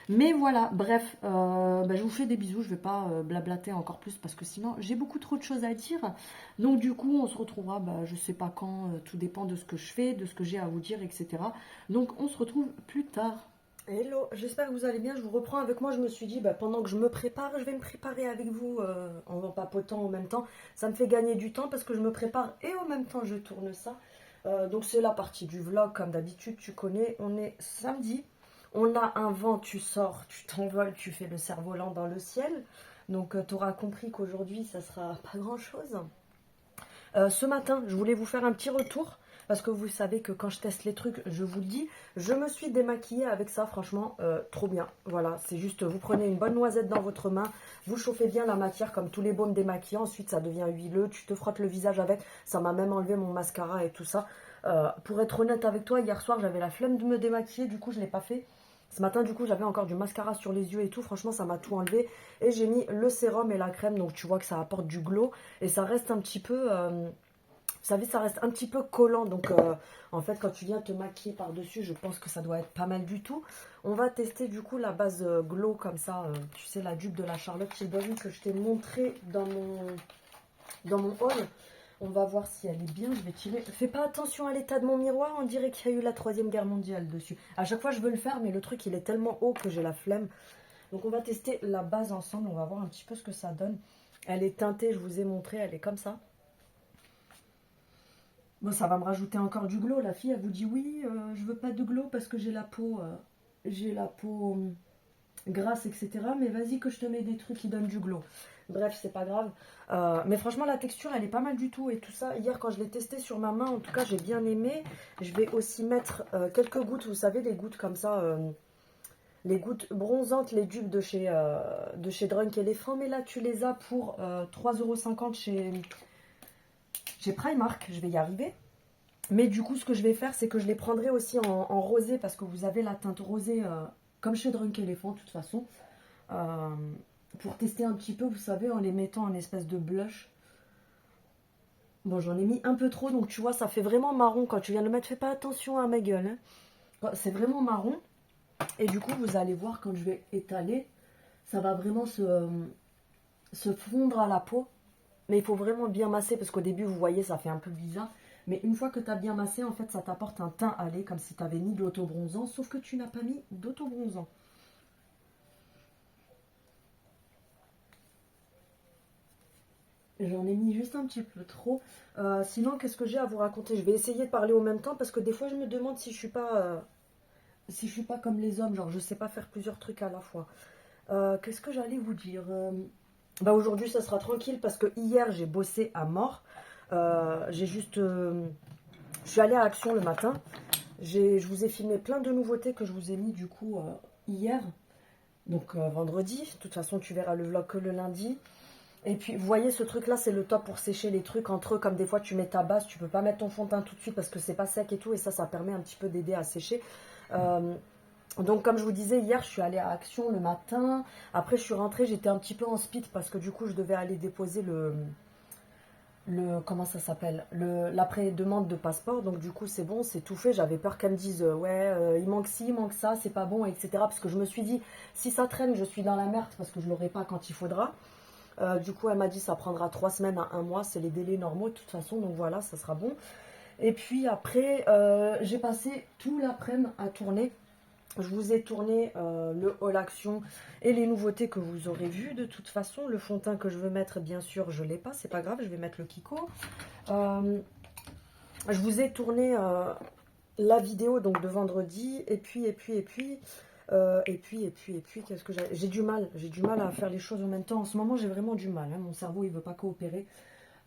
Mais voilà, bref, je vous fais des bisous, je vais pas blablater encore plus parce que sinon j'ai beaucoup trop de choses à dire. Donc du coup, on se retrouvera, je sais pas quand, tout dépend de ce que je fais, de ce que j'ai à vous dire, etc. Donc on se retrouve plus tard. Hello, j'espère que vous allez bien, je vous reprends avec moi, je me suis dit, pendant que je me prépare, je vais me préparer avec vous en papotant en même temps, ça me fait gagner du temps parce que je me prépare et en même temps je tourne ça. Donc c'est la partie du vlog, comme d'habitude, tu connais, on est samedi, on a un vent, tu sors, tu t'envoles, tu fais le cerf-volant dans le ciel, donc tu auras compris qu'aujourd'hui ça sera pas grand-chose. Ce matin, je voulais vous faire un petit retour parce que vous savez que quand je teste les trucs, je vous le dis, je me suis démaquillée avec ça, franchement, trop bien. Voilà, c'est juste, vous prenez une bonne noisette dans votre main, vous chauffez bien la matière comme tous les baumes démaquillants, ensuite ça devient huileux, tu te frottes le visage avec, ça m'a même enlevé mon mascara et tout ça. Pour être honnête avec toi, hier soir, j'avais la flemme de me démaquiller, du coup, je ne l'ai pas fait. Ce matin, du coup, j'avais encore du mascara sur les yeux et tout. Franchement, ça m'a tout enlevé. Et j'ai mis le sérum et la crème. Donc, tu vois que ça apporte du glow. Et ça reste un petit peu... vous savez, ça reste un petit peu collant. Donc, en fait, quand tu viens te maquiller par-dessus, je pense que ça doit être pas mal du tout. On va tester, du coup, la base glow comme ça. Tu sais, la dupe de la Charlotte Tilbury que je t'ai montré dans mon haul. On va voir si elle est bien, je vais tirer. Fais pas attention à l'état de mon miroir, on dirait qu'il y a eu la 3e guerre mondiale dessus. À chaque fois je veux le faire, mais le truc il est tellement haut que j'ai la flemme. Donc on va tester la base ensemble, on va voir un petit peu ce que ça donne. Elle est teintée, je vous ai montré, elle est comme ça. Bon, ça va me rajouter encore du glow. La fille, elle vous dit oui, je veux pas de glow parce que j'ai la peau grasse, etc. Mais vas-y que je te mets des trucs qui donnent du glow. Bref, c'est pas grave. Mais franchement, la texture, elle est pas mal du tout. Et tout ça, hier, quand je l'ai testé sur ma main, en tout cas, j'ai bien aimé. Je vais aussi mettre quelques gouttes. Vous savez, les gouttes comme ça, les gouttes bronzantes, les dupes de chez Drunk Elephant. Mais là, tu les as pour 3,50 € chez Primark. Je vais y arriver. Mais du coup, ce que je vais faire, c'est que je les prendrai aussi en rosé. Parce que vous avez la teinte rosée, comme chez Drunk Elephant, de toute façon. Pour tester un petit peu, vous savez, en les mettant en espèce de blush. Bon, j'en ai mis un peu trop, donc tu vois, ça fait vraiment marron quand tu viens de le mettre. Fais pas attention à ma gueule. Hein. C'est vraiment marron. Et du coup, vous allez voir quand je vais étaler, ça va vraiment se fondre à la peau. Mais il faut vraiment bien masser, parce qu'au début, vous voyez, ça fait un peu bizarre. Mais une fois que tu as bien massé, en fait, ça t'apporte un teint allé, comme si tu avais mis de l'autobronzant, sauf que tu n'as pas mis d'autobronzant. J'en ai mis juste un petit peu trop. Sinon, qu'est-ce que j'ai à vous raconter? Je vais essayer de parler en même temps parce que des fois, je me demande si je suis pas comme les hommes. Genre, je sais pas faire plusieurs trucs à la fois. Qu'est-ce que j'allais vous dire? Aujourd'hui, ça sera tranquille parce que hier, j'ai bossé à mort. Je suis allée à Action le matin. Je vous ai filmé plein de nouveautés que je vous ai mis du coup hier. Donc vendredi, de toute façon tu verras le vlog que le lundi. Et puis vous voyez ce truc là c'est le top pour sécher les trucs entre eux, comme des fois tu mets ta base, tu peux pas mettre ton fond de teint tout de suite parce que c'est pas sec et tout, et ça permet un petit peu d'aider à sécher. Donc comme je vous disais hier, je suis allée à Action le matin, après je suis rentrée, j'étais un petit peu en speed parce que du coup je devais aller déposer comment ça s'appelle, l'après-demande de passeport. Donc du coup c'est bon, c'est tout fait. J'avais peur qu'elle me dise ouais il manque ci, il manque ça, c'est pas bon, etc. Parce que je me suis dit si ça traîne je suis dans la merde parce que je l'aurai pas quand il faudra. Du coup elle m'a dit ça prendra 3 semaines à 1 mois, c'est les délais normaux de toute façon, donc voilà, ça sera bon. Et puis après j'ai passé tout l'après-midi à tourner. Je vous ai tourné le haul action et les nouveautés que vous aurez vues de toute façon. Le fond de teint que je veux mettre, bien sûr, je ne l'ai pas, c'est pas grave, je vais mettre le Kiko. Je vous ai tourné la vidéo donc de vendredi, et puis, qu'est-ce que j'ai du mal à faire les choses en même temps. En ce moment, j'ai vraiment du mal, hein, mon cerveau, il veut pas coopérer.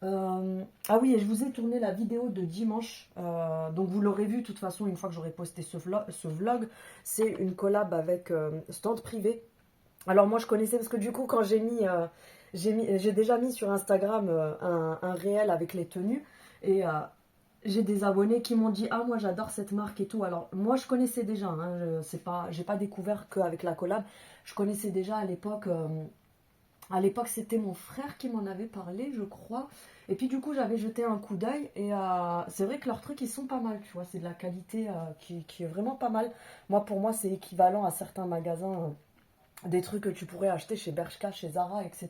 Ah oui, et je vous ai tourné la vidéo de dimanche, donc vous l'aurez vu de toute façon une fois que j'aurai posté ce vlog. C'est une collab avec Stand Privé. Alors moi je connaissais parce que du coup quand j'ai déjà mis sur Instagram un réel avec les tenues, et j'ai des abonnés qui m'ont dit ah moi j'adore cette marque et tout. Alors moi je connaissais déjà, hein, j'ai pas découvert qu'avec la collab, je connaissais déjà à l'époque. À l'époque, c'était mon frère qui m'en avait parlé, je crois. Et puis du coup, j'avais jeté un coup d'œil. Et c'est vrai que leurs trucs, ils sont pas mal, tu vois. C'est de la qualité qui est vraiment pas mal. Moi, pour moi, c'est équivalent à certains magasins, des trucs que tu pourrais acheter chez Bershka, chez Zara, etc.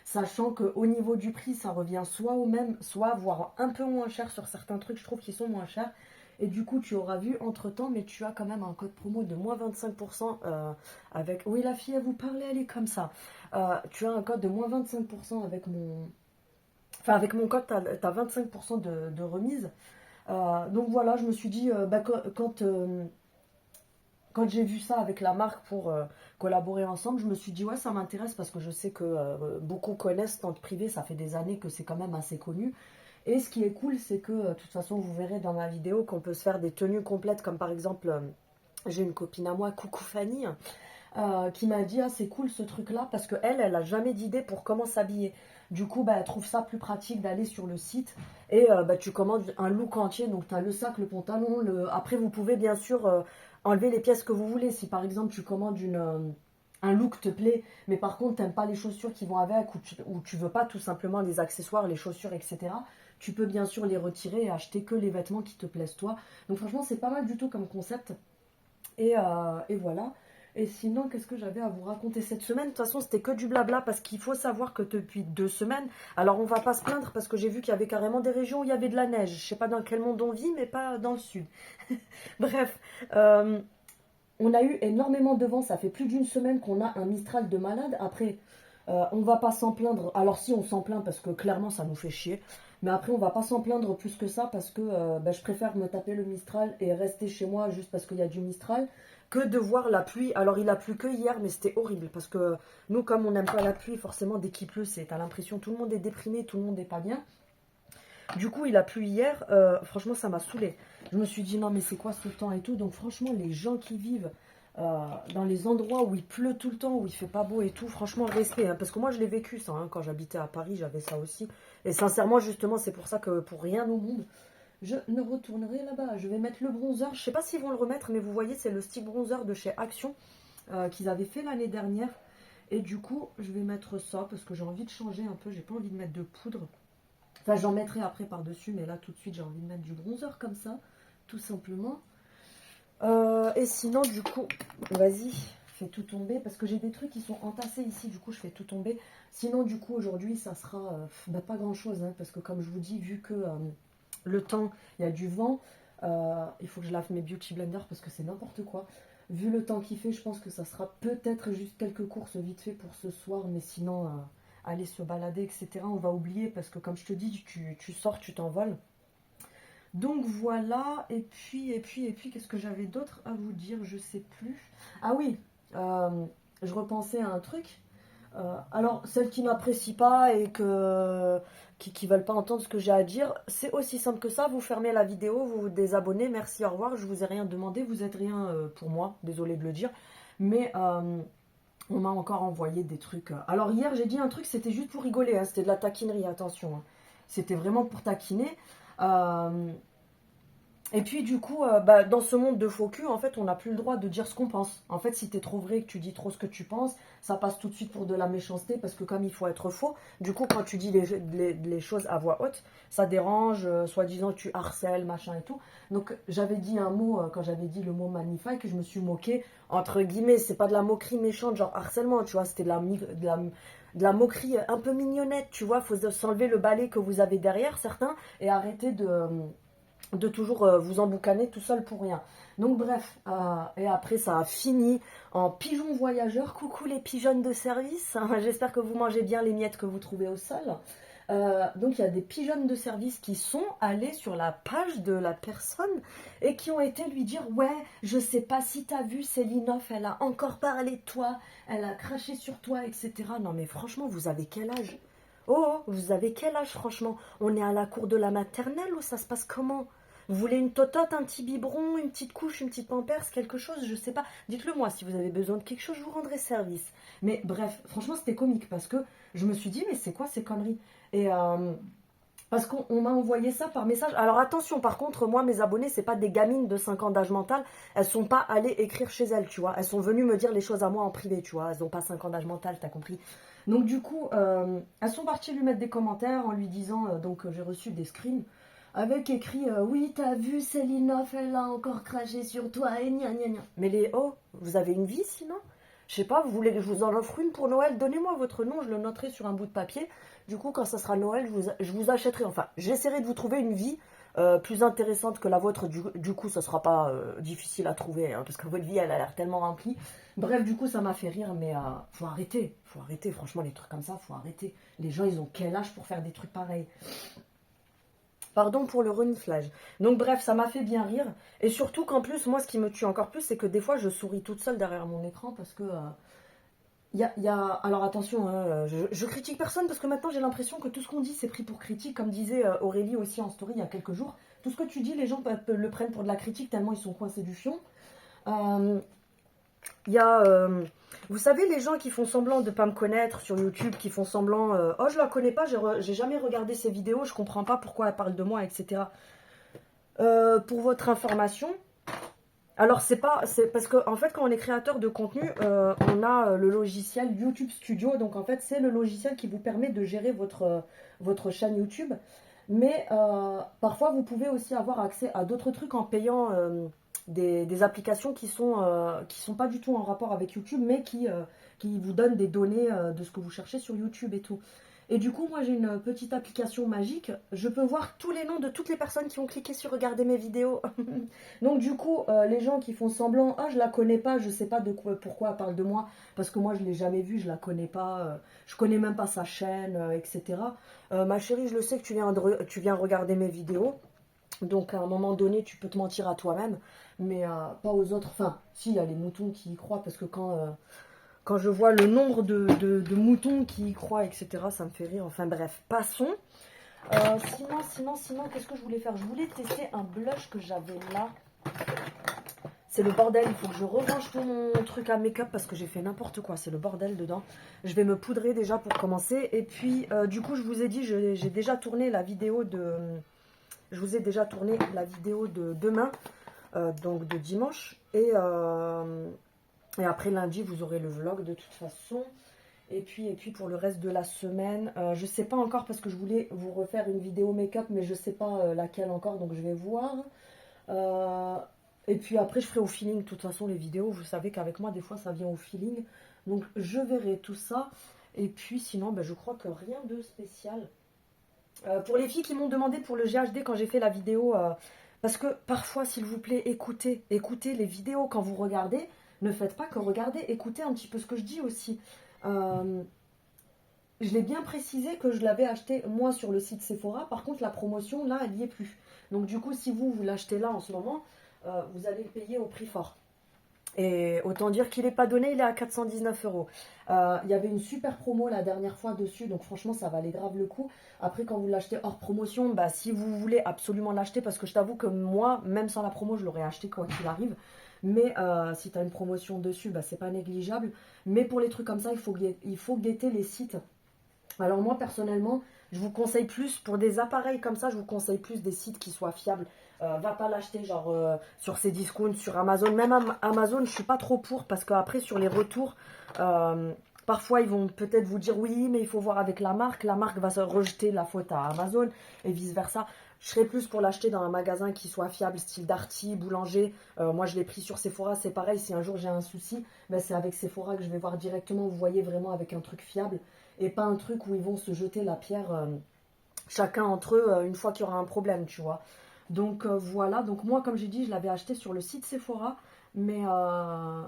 Sachant qu'au niveau du prix, ça revient soit au même, soit voire un peu moins cher sur certains trucs. Je trouve qu'ils sont moins chers. Et du coup, tu auras vu entre-temps, mais tu as quand même un code promo de moins 25% avec... Oui, la fille, elle vous parlait, elle est comme ça. Tu as un code de moins 25% avec mon... Enfin, avec mon code, tu as 25% de remise. Donc voilà, je me suis dit, quand j'ai vu ça avec la marque pour collaborer ensemble, je me suis dit, ouais, ça m'intéresse parce que je sais que beaucoup connaissent Tente Privée, ça fait des années que c'est quand même assez connu. Et ce qui est cool, c'est que, de toute façon, vous verrez dans ma vidéo qu'on peut se faire des tenues complètes, comme par exemple, j'ai une copine à moi, coucou Fanny, qui m'a dit, ah c'est cool ce truc-là, parce qu'elle, elle a jamais d'idée pour comment s'habiller. Du coup, bah, elle trouve ça plus pratique d'aller sur le site, et bah, tu commandes un look entier, donc tu as le sac, le pantalon, après vous pouvez bien sûr enlever les pièces que vous voulez. Si par exemple tu commandes un look te plaît, mais par contre t'aimes pas les chaussures qui vont avec, ou tu veux pas tout simplement les accessoires, les chaussures, etc., tu peux bien sûr les retirer et acheter que les vêtements qui te plaisent toi. Donc franchement c'est pas mal du tout comme concept. Et voilà. Et sinon, qu'est-ce que j'avais à vous raconter cette semaine? De toute façon, c'était que du blabla parce qu'il faut savoir que depuis 2 semaines, alors on va pas se plaindre parce que j'ai vu qu'il y avait carrément des régions où il y avait de la neige. Je sais pas dans quel monde on vit, mais pas dans le sud. Bref, on a eu énormément de vent. Ça fait plus d'une semaine qu'on a un Mistral de malade. Après, on va pas s'en plaindre. Alors si, on s'en plaint parce que clairement, ça nous fait chier. Mais après, on va pas s'en plaindre plus que ça parce que je préfère me taper le Mistral et rester chez moi juste parce qu'il y a du Mistral que de voir la pluie. Alors, il a plu que hier, mais c'était horrible parce que nous, comme on n'aime pas la pluie, forcément, dès qu'il pleut, t'as l'impression tout le monde est déprimé, tout le monde n'est pas bien. Du coup, il a plu hier. Franchement, ça m'a saoulé. Je me suis dit, non, mais c'est quoi ce temps et tout. Donc, franchement, les gens qui vivent dans les endroits où il pleut tout le temps, où il fait pas beau et tout, franchement, respect. Hein, parce que moi, je l'ai vécu, ça. Hein, quand j'habitais à Paris, j'avais ça aussi. Et sincèrement, justement, c'est pour ça que pour rien au monde, je ne retournerai là-bas. Je vais mettre le bronzer. Je sais pas s'ils vont le remettre, mais vous voyez, c'est le stick bronzer de chez Action qu'ils avaient fait l'année dernière. Et du coup, je vais mettre ça parce que j'ai envie de changer un peu. J'ai pas envie de mettre de poudre. Enfin, j'en mettrai après par-dessus, mais là, tout de suite, j'ai envie de mettre du bronzer comme ça, tout simplement. Et sinon, du coup, vas-y, fais tout tomber, parce que j'ai des trucs qui sont entassés ici, du coup, je fais tout tomber. Sinon, du coup, aujourd'hui, ça sera pas grand-chose, hein, parce que comme je vous dis, vu que le temps, il y a du vent, il faut que je lave mes beauty blenders, parce que c'est n'importe quoi. Vu le temps qu'il fait, je pense que ça sera peut-être juste quelques courses vite fait pour ce soir, mais sinon... aller se balader, etc. On va oublier parce que comme je te dis, tu sors, tu t'envoles. Donc voilà, et puis, qu'est-ce que j'avais d'autre à vous dire? Je sais plus. Ah oui, je repensais à un truc. Alors, celles qui n'apprécient pas et qui veulent pas entendre ce que j'ai à dire, c'est aussi simple que ça. Vous fermez la vidéo, vous vous désabonnez, merci, au revoir. Je vous ai rien demandé, vous êtes rien pour moi, désolé de le dire. Mais On m'a encore envoyé des trucs. Alors hier, j'ai dit un truc, c'était juste pour rigoler, hein, c'était de la taquinerie, attention, hein. C'était vraiment pour taquiner. Euh, Et puis du coup, bah, dans ce monde de faux cul, en fait, on n'a plus le droit de dire ce qu'on pense. En fait, si t'es trop vrai, que tu dis trop ce que tu penses, ça passe tout de suite pour de la méchanceté, parce que comme il faut être faux, du coup, quand tu dis les choses à voix haute, ça dérange, soi-disant tu harcèles, machin et tout. Donc j'avais dit un mot, quand j'avais dit le mot magnifique, je me suis moquée, entre guillemets, c'est pas de la moquerie méchante, genre harcèlement, tu vois, c'était de la moquerie un peu mignonnette, tu vois, faut s'enlever le balai que vous avez derrière, certains, et arrêter de toujours vous emboucaner tout seul pour rien. Donc bref, et après ça a fini en pigeon voyageur. Coucou les pigeonnes de service, j'espère que vous mangez bien les miettes que vous trouvez au sol. Donc il y a des pigeonnes de service qui sont allées sur la page de la personne et qui ont été lui dire ouais, je sais pas si t'as vu Céline Hoff, elle a encore parlé de toi, elle a craché sur toi, etc. Non mais franchement, vous avez quel âge? Oh, vous avez quel âge franchement? On est à la cour de la maternelle ou ça se passe comment? Vous voulez une totote, un petit biberon, une petite couche, une petite pampers, quelque chose, je sais pas. Dites-le moi, si vous avez besoin de quelque chose, je vous rendrai service. Mais bref, franchement, c'était comique parce que je me suis dit, mais c'est quoi ces conneries? Et parce qu'on m'a envoyé ça par message. Alors attention, par contre, moi, mes abonnés, c'est pas des gamines de 5 ans d'âge mental. Elles sont pas allées écrire chez elles, tu vois. Elles sont venues me dire les choses à moi en privé, tu vois. Elles ont pas 5 ans d'âge mental, t'as compris. Donc du coup, elles sont parties lui mettre des commentaires en lui disant, donc j'ai reçu des screens avec écrit oui, t'as vu Céline Hoff, elle a encore craché sur toi et gna gna gna. Mais les oh, vous avez une vie sinon? Je sais pas, vous voulez que je vous en offre une pour Noël? Donnez-moi votre nom, je le noterai sur un bout de papier. Du coup, quand ça sera Noël, je vous achèterai. Enfin, j'essaierai de vous trouver une vie plus intéressante que la vôtre. Du coup, ça sera pas difficile à trouver, hein, parce que votre vie, elle a l'air tellement remplie. Bref, du coup, ça m'a fait rire, mais faut arrêter. Faut arrêter, franchement, les trucs comme ça, faut arrêter. Les gens, ils ont quel âge pour faire des trucs pareils? Pardon pour le reniflage. Donc bref, ça m'a fait bien rire. Et surtout qu'en plus, moi, ce qui me tue encore plus, c'est que des fois, je souris toute seule derrière mon écran parce que... Alors attention, hein, je critique personne parce que maintenant, j'ai l'impression que tout ce qu'on dit, c'est pris pour critique. Comme disait Aurélie aussi en story il y a quelques jours. Tout ce que tu dis, les gens le prennent pour de la critique tellement ils sont coincés du fion. Euh, il y a, vous savez, les gens qui font semblant de ne pas me connaître sur YouTube, qui font semblant, oh je la connais pas, j'ai jamais regardé ses vidéos, je comprends pas pourquoi elle parle de moi, etc. Pour votre information, alors c'est parce que en fait quand on est créateur de contenu, on a le logiciel YouTube Studio, donc en fait c'est le logiciel qui vous permet de gérer votre chaîne YouTube, mais parfois vous pouvez aussi avoir accès à d'autres trucs en payant. Des applications qui sont pas du tout en rapport avec YouTube, mais qui vous donnent des données de ce que vous cherchez sur YouTube et tout. Et du coup, moi j'ai une petite application magique. Je peux voir tous les noms de toutes les personnes qui ont cliqué sur regarder mes vidéos. Donc du coup, les gens qui font semblant, ah je la connais pas, je sais pas de quoi, pourquoi elle parle de moi, parce que moi je l'ai jamais vue, je la connais pas, je connais même pas sa chaîne, etc. Ma chérie, je le sais que tu viens regarder mes vidéos. Donc à un moment donné, tu peux te mentir à toi-même, mais pas aux autres. Enfin, si, il y a les moutons qui y croient, parce que quand je vois le nombre de moutons qui y croient, etc., ça me fait rire. Enfin bref, passons. Sinon, qu'est-ce que je voulais faire? Je voulais tester un blush que j'avais là. C'est le bordel, il faut que je revanche tout mon truc à make-up parce que j'ai fait n'importe quoi, c'est le bordel dedans. Je vais me poudrer déjà pour commencer. Et puis, du coup, je vous ai dit, j'ai déjà tourné la vidéo de... Je vous ai déjà tourné la vidéo de demain, donc de dimanche. Et après lundi, vous aurez le vlog de toute façon. Et puis pour le reste de la semaine, je ne sais pas encore parce que je voulais vous refaire une vidéo make-up, mais je ne sais pas laquelle encore, donc je vais voir. Et puis après, je ferai au feeling. De toute façon, les vidéos, vous savez qu'avec moi, des fois, ça vient au feeling. Donc je verrai tout ça. Et puis sinon, ben, je crois que rien de spécial. Pour les filles qui m'ont demandé pour le GHD quand j'ai fait la vidéo, parce que parfois, s'il vous plaît, écoutez les vidéos quand vous regardez. Ne faites pas que regarder, écoutez un petit peu ce que je dis aussi. Je l'ai bien précisé que je l'avais acheté moi sur le site Sephora. Par contre, la promotion, là, elle n'y est plus. Donc du coup, si vous l'achetez là en ce moment, vous allez le payer au prix fort. Et autant dire qu'il n'est pas donné, il est à 419 euros. Il y avait une super promo la dernière fois dessus, donc franchement ça valait grave le coup. Après quand vous l'achetez hors promotion, bah, si vous voulez absolument l'acheter, parce que je t'avoue que moi, même sans la promo, je l'aurais acheté quoi qu'il arrive. Mais si tu as une promotion dessus, bah, c'est pas négligeable. Mais pour les trucs comme ça, il faut guetter les sites. Alors moi, personnellement, je vous conseille plus, pour des appareils comme ça, je vous conseille plus des sites qui soient fiables. Va pas l'acheter genre sur Cdiscount, sur Amazon. Même Amazon, je suis pas trop pour, parce qu'après, sur les retours, parfois, ils vont peut-être vous dire oui, mais il faut voir avec la marque. La marque va se rejeter la faute à Amazon et vice-versa. Je serais plus pour l'acheter dans un magasin qui soit fiable, style Darty, Boulanger. Moi, je l'ai pris sur Sephora, c'est pareil. Si un jour j'ai un souci, ben, c'est avec Sephora que je vais voir directement. Vous voyez, vraiment avec un truc fiable. Et pas un truc où ils vont se jeter la pierre chacun entre eux une fois qu'il y aura un problème, tu vois. Donc voilà, donc moi comme j'ai dit, je l'avais acheté sur le site Sephora. Mais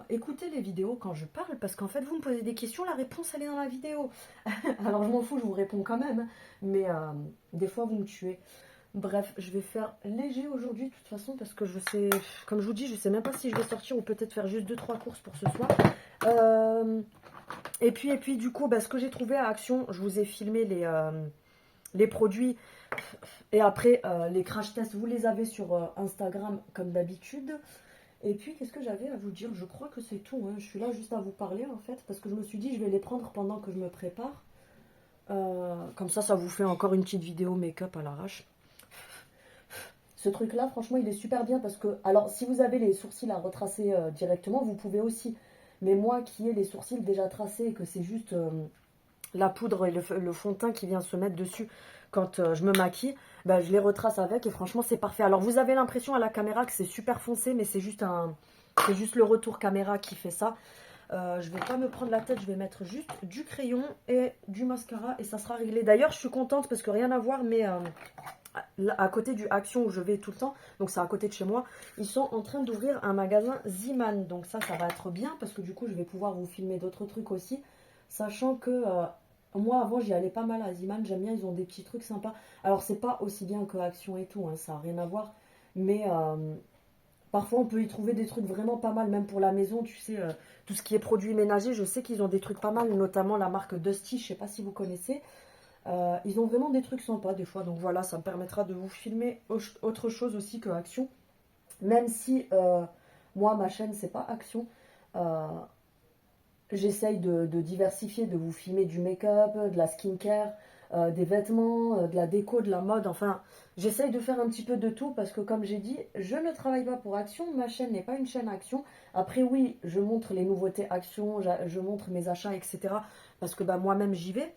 écoutez les vidéos quand je parle, parce qu'en fait vous me posez des questions, la réponse elle est dans la vidéo. Alors je m'en fous, je vous réponds quand même, hein. Mais des fois vous me tuez. Bref, je vais faire léger aujourd'hui de toute façon, parce que je sais, comme je vous dis, je sais même pas si je vais sortir ou peut-être faire juste 2-3 courses pour ce soir. Et puis du coup, bah, ce que j'ai trouvé à Action, je vous ai filmé les produits. Et après, les crash tests, vous les avez sur Instagram comme d'habitude. Et puis, qu'est-ce que j'avais à vous dire? Je crois que c'est tout, hein. Je suis là juste à vous parler en fait, parce que je me suis dit, je vais les prendre pendant que je me prépare. Comme ça vous fait encore une petite vidéo make-up à l'arrache. Ce truc-là, franchement, il est super bien parce que, alors, si vous avez les sourcils à retracer directement, vous pouvez aussi. Mais moi qui ai les sourcils déjà tracés et que c'est juste la poudre et le fond de teint qui vient se mettre dessus quand je me maquille, bah, je les retrace avec et franchement c'est parfait. Alors vous avez l'impression à la caméra que c'est super foncé, mais c'est juste le retour caméra qui fait ça. Je vais pas me prendre la tête, je vais mettre juste du crayon et du mascara et ça sera réglé. D'ailleurs je suis contente parce que rien à voir, mais à côté du Action où je vais tout le temps, donc c'est à côté de chez moi, ils sont en train d'ouvrir un magasin Ziman. Donc ça va être bien parce que du coup je vais pouvoir vous filmer d'autres trucs aussi. Sachant que moi avant j'y allais pas mal à Ziman, j'aime bien, ils ont des petits trucs sympas. Alors c'est pas aussi bien que Action et tout, hein, ça n'a rien à voir. Mais parfois on peut y trouver des trucs vraiment pas mal, même pour la maison, tu sais, tout ce qui est produits ménagers, je sais qu'ils ont des trucs pas mal, notamment la marque Dusty, je sais pas si vous connaissez. Ils ont vraiment des trucs sympas des fois, donc voilà, ça me permettra de vous filmer autre chose aussi que Action. Même si moi, ma chaîne, c'est pas Action. Euh, J'essaye de diversifier, de vous filmer du make-up, de la skincare, des vêtements, de la déco, de la mode. Enfin, j'essaye de faire un petit peu de tout parce que comme j'ai dit, je ne travaille pas pour Action. Ma chaîne n'est pas une chaîne Action. Après, oui, je montre les nouveautés Action, je montre mes achats, etc. Parce que bah, moi-même, j'y vais.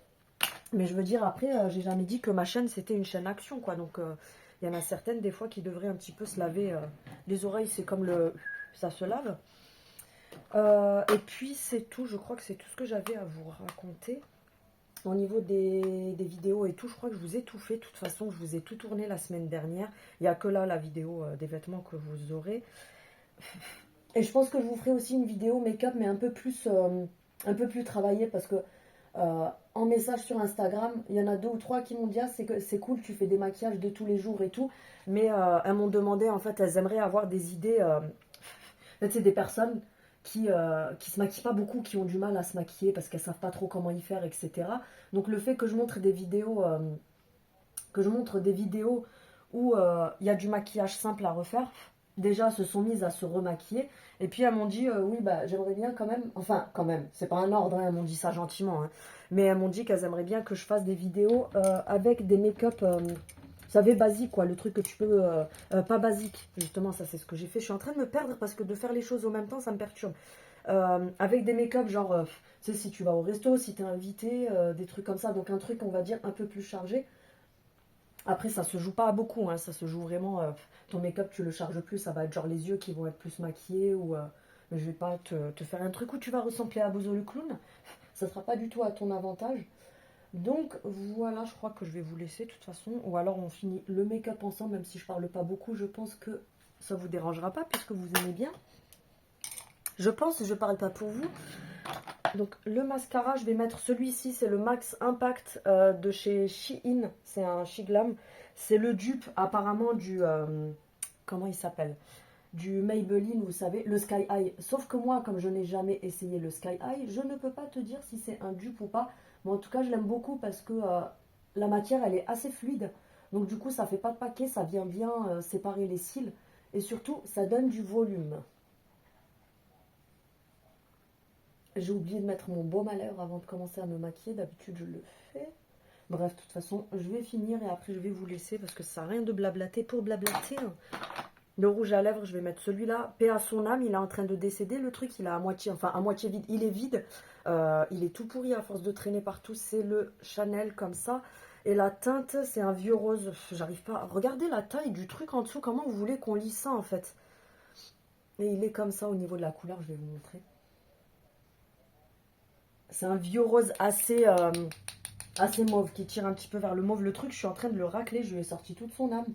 Mais je veux dire, après, j'ai jamais dit que ma chaîne, c'était une chaîne Action, quoi. Donc, il y en a certaines, des fois, qui devraient un petit peu se laver les oreilles. C'est comme le... ça se lave. Et puis c'est tout, je crois que c'est tout ce que j'avais à vous raconter. Au niveau des vidéos et tout, je crois que je vous ai tout fait. De toute façon, je vous ai tout tourné la semaine dernière. Il n'y a que là la vidéo des vêtements que vous aurez. Et je pense que je vous ferai aussi une vidéo make-up, mais un peu plus travaillée parce que en message sur Instagram, il y en a 2 ou 3 qui m'ont dit ah, c'est cool, tu fais des maquillages de tous les jours et tout. Mais elles m'ont demandé, en fait, elles aimeraient avoir des idées. En fait, c'est des personnes qui se maquillent pas beaucoup, qui ont du mal à se maquiller parce qu'elles savent pas trop comment y faire, etc. Donc le fait que je montre des vidéos, où il y a du maquillage simple à refaire, déjà elles se sont mises à se remaquiller. Et puis elles m'ont dit oui bah j'aimerais bien quand même, enfin quand même, c'est pas un ordre, hein, elles m'ont dit ça gentiment, hein, mais elles m'ont dit qu'elles aimeraient bien que je fasse des vidéos avec des make-up. Vous savez, basique, quoi, le truc que tu peux... pas basique, justement, ça c'est ce que j'ai fait. Je suis en train de me perdre parce que de faire les choses au même temps, ça me perturbe. Avec des make-up, genre, tu sais, si tu vas au resto, si t'es invité, des trucs comme ça. Donc un truc, on va dire, un peu plus chargé. Après, ça se joue pas à beaucoup, hein, ça se joue vraiment... ton make-up, tu le charges plus, ça va être genre les yeux qui vont être plus maquillés ou... mais je vais pas te faire un truc où tu vas ressembler à Bozo le clown. Ça sera pas du tout à ton avantage. Donc voilà, je crois que je vais vous laisser de toute façon. Ou alors on finit le make-up ensemble, même si je parle pas beaucoup. Je pense que ça vous dérangera pas puisque vous aimez bien. Je pense, je parle pas pour vous. Donc le mascara, je vais mettre celui-ci, c'est le Max Impact de chez Shein. C'est un Shiglam. C'est le dupe apparemment du... comment il s'appelle? Du Maybelline, vous savez, le Sky High. Sauf que moi, comme je n'ai jamais essayé le Sky High, je ne peux pas te dire si c'est un dupe ou pas. Mais en tout cas, je l'aime beaucoup parce que la matière, elle est assez fluide. Donc du coup, ça fait pas de paquet, ça vient bien séparer les cils. Et surtout, ça donne du volume. J'ai oublié de mettre mon baume à lèvres avant de commencer à me maquiller. D'habitude, je le fais. Bref, de toute façon, je vais finir et après, je vais vous laisser parce que ça sert à rien de blablater pour blablater. Le rouge à lèvres, je vais mettre celui-là. Paix à son âme, il est en train de décéder. Le truc, il est à moitié, enfin à moitié vide. Il est vide. Il est tout pourri à force de traîner partout. C'est le Chanel comme ça. Et la teinte, c'est un vieux rose. J'arrive pas. Regardez la taille du truc en dessous. Comment vous voulez qu'on lise ça en fait? Et il est comme ça au niveau de la couleur. Je vais vous montrer. C'est un vieux rose assez mauve qui tire un petit peu vers le mauve. Le truc, je suis en train de le racler. Je lui ai sorti toute son âme.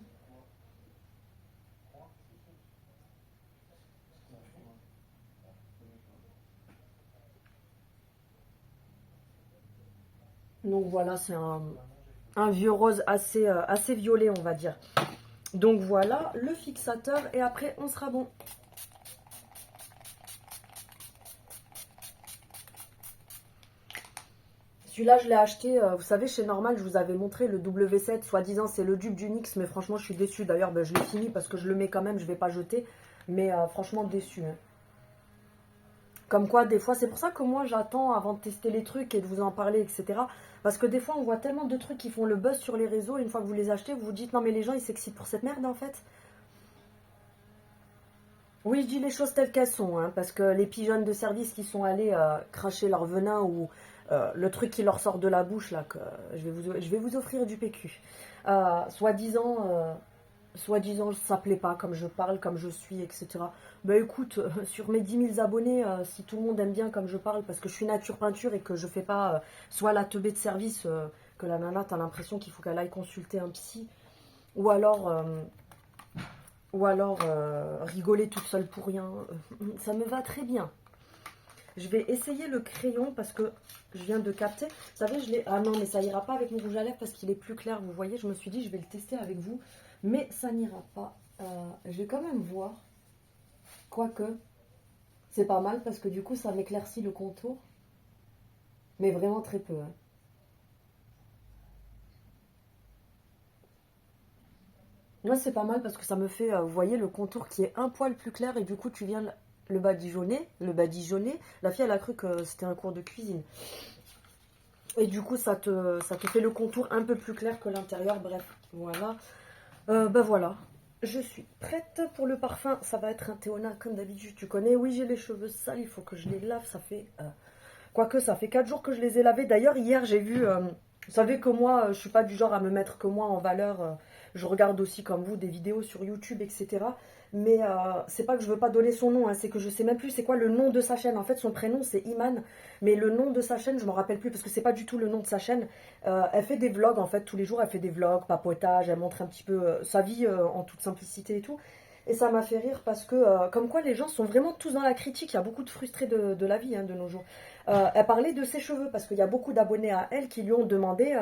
Donc voilà, c'est un vieux rose assez violet, on va dire. Donc voilà, le fixateur et après, on sera bon. Celui-là, je l'ai acheté, vous savez, chez Normal, je vous avais montré le W7, soi-disant, c'est le dupe du NYX, mais franchement, je suis déçue. D'ailleurs, ben, je l'ai fini parce que je le mets quand même, je ne vais pas jeter. Mais franchement, déçue. Hein. Comme quoi, des fois, c'est pour ça que moi, j'attends avant de tester les trucs et de vous en parler, etc. Parce que des fois, on voit tellement de trucs qui font le buzz sur les réseaux. Et une fois que vous les achetez, vous vous dites, non, mais les gens, ils s'excitent pour cette merde, en fait. Oui, je dis les choses telles qu'elles sont, hein, parce que les pigeonnes de service qui sont allés cracher leur venin ou le truc qui leur sort de la bouche, là, que je vais vous offrir du PQ. Soi-disant, ça plaît pas comme je parle, comme je suis, etc. Ben écoute, sur mes 10 000 abonnés, si tout le monde aime bien comme je parle, parce que je suis nature peinture et que je fais pas soit la teubée de service, que la nana, t'as l'impression qu'il faut qu'elle aille consulter un psy, ou alors... rigoler toute seule pour rien, ça me va très bien. Je vais essayer le crayon parce que je viens de capter. Vous savez, je l'ai... Ah non, mais ça ira pas avec mon rouge à lèvres parce qu'il est plus clair. Vous voyez, je me suis dit, je vais le tester avec vous. Mais ça n'ira pas. Je vais quand même voir. Quoique, c'est pas mal parce que du coup, ça m'éclaircit le contour. Mais vraiment très peu. Hein. Moi, c'est pas mal parce que ça me fait, vous voyez, le contour qui est un poil plus clair et du coup, tu viens le badigeonner. La fille, elle a cru que c'était un cours de cuisine. Et du coup, ça te fait le contour un peu plus clair que l'intérieur. Bref, voilà. Ben voilà. Je suis prête pour le parfum. Ça va être un Théona comme d'habitude. Tu connais, oui, j'ai les cheveux sales. Il faut que je les lave. Ça fait... Quoique, ça fait 4 jours que je les ai lavés. D'ailleurs, hier, j'ai vu... vous savez que moi, je suis pas du genre à me mettre que moi en valeur. Je regarde aussi, comme vous, des vidéos sur YouTube, etc. Mais c'est pas que je veux pas donner son nom, hein, c'est que je sais même plus c'est quoi le nom de sa chaîne. En fait, son prénom, c'est Iman. Mais le nom de sa chaîne, je m'en rappelle plus parce que c'est pas du tout le nom de sa chaîne. Elle fait des vlogs, en fait, tous les jours. Elle fait des vlogs, papotage. Elle montre un petit peu sa vie en toute simplicité et tout. Et ça m'a fait rire parce que, comme quoi, les gens sont vraiment tous dans la critique. Il y a beaucoup de frustrés de la vie, hein, de nos jours. Elle parlait de ses cheveux parce qu'il y a beaucoup d'abonnés à elle qui lui ont demandé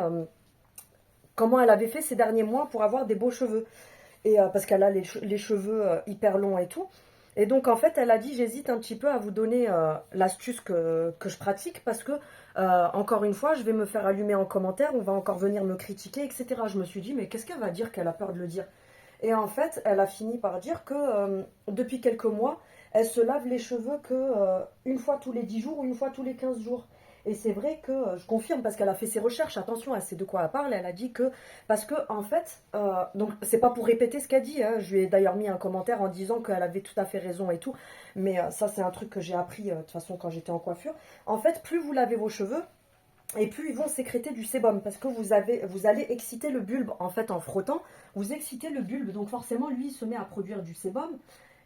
comment elle avait fait ces derniers mois pour avoir des beaux cheveux. Et parce qu'elle a les cheveux hyper longs et tout. Et donc, en fait, elle a dit, j'hésite un petit peu à vous donner l'astuce que je pratique parce que, encore une fois, je vais me faire allumer en commentaire, on va encore venir me critiquer, etc. Je me suis dit, mais qu'est-ce qu'elle va dire qu'elle a peur de le dire? Et en fait, elle a fini par dire que depuis quelques mois, elle se lave les cheveux que une fois tous les 10 jours ou une fois tous les 15 jours. Et c'est vrai que je confirme parce qu'elle a fait ses recherches, attention, elle sait de quoi elle parle, elle a dit que, parce que en fait, donc c'est pas pour répéter ce qu'elle dit, hein, je lui ai d'ailleurs mis un commentaire en disant qu'elle avait tout à fait raison et tout, mais ça c'est un truc que j'ai appris de toute façon quand j'étais en coiffure. En fait, plus vous lavez vos cheveux, et plus ils vont sécréter du sébum, parce que vous allez exciter le bulbe, en fait en frottant, vous excitez le bulbe, donc forcément lui il se met à produire du sébum,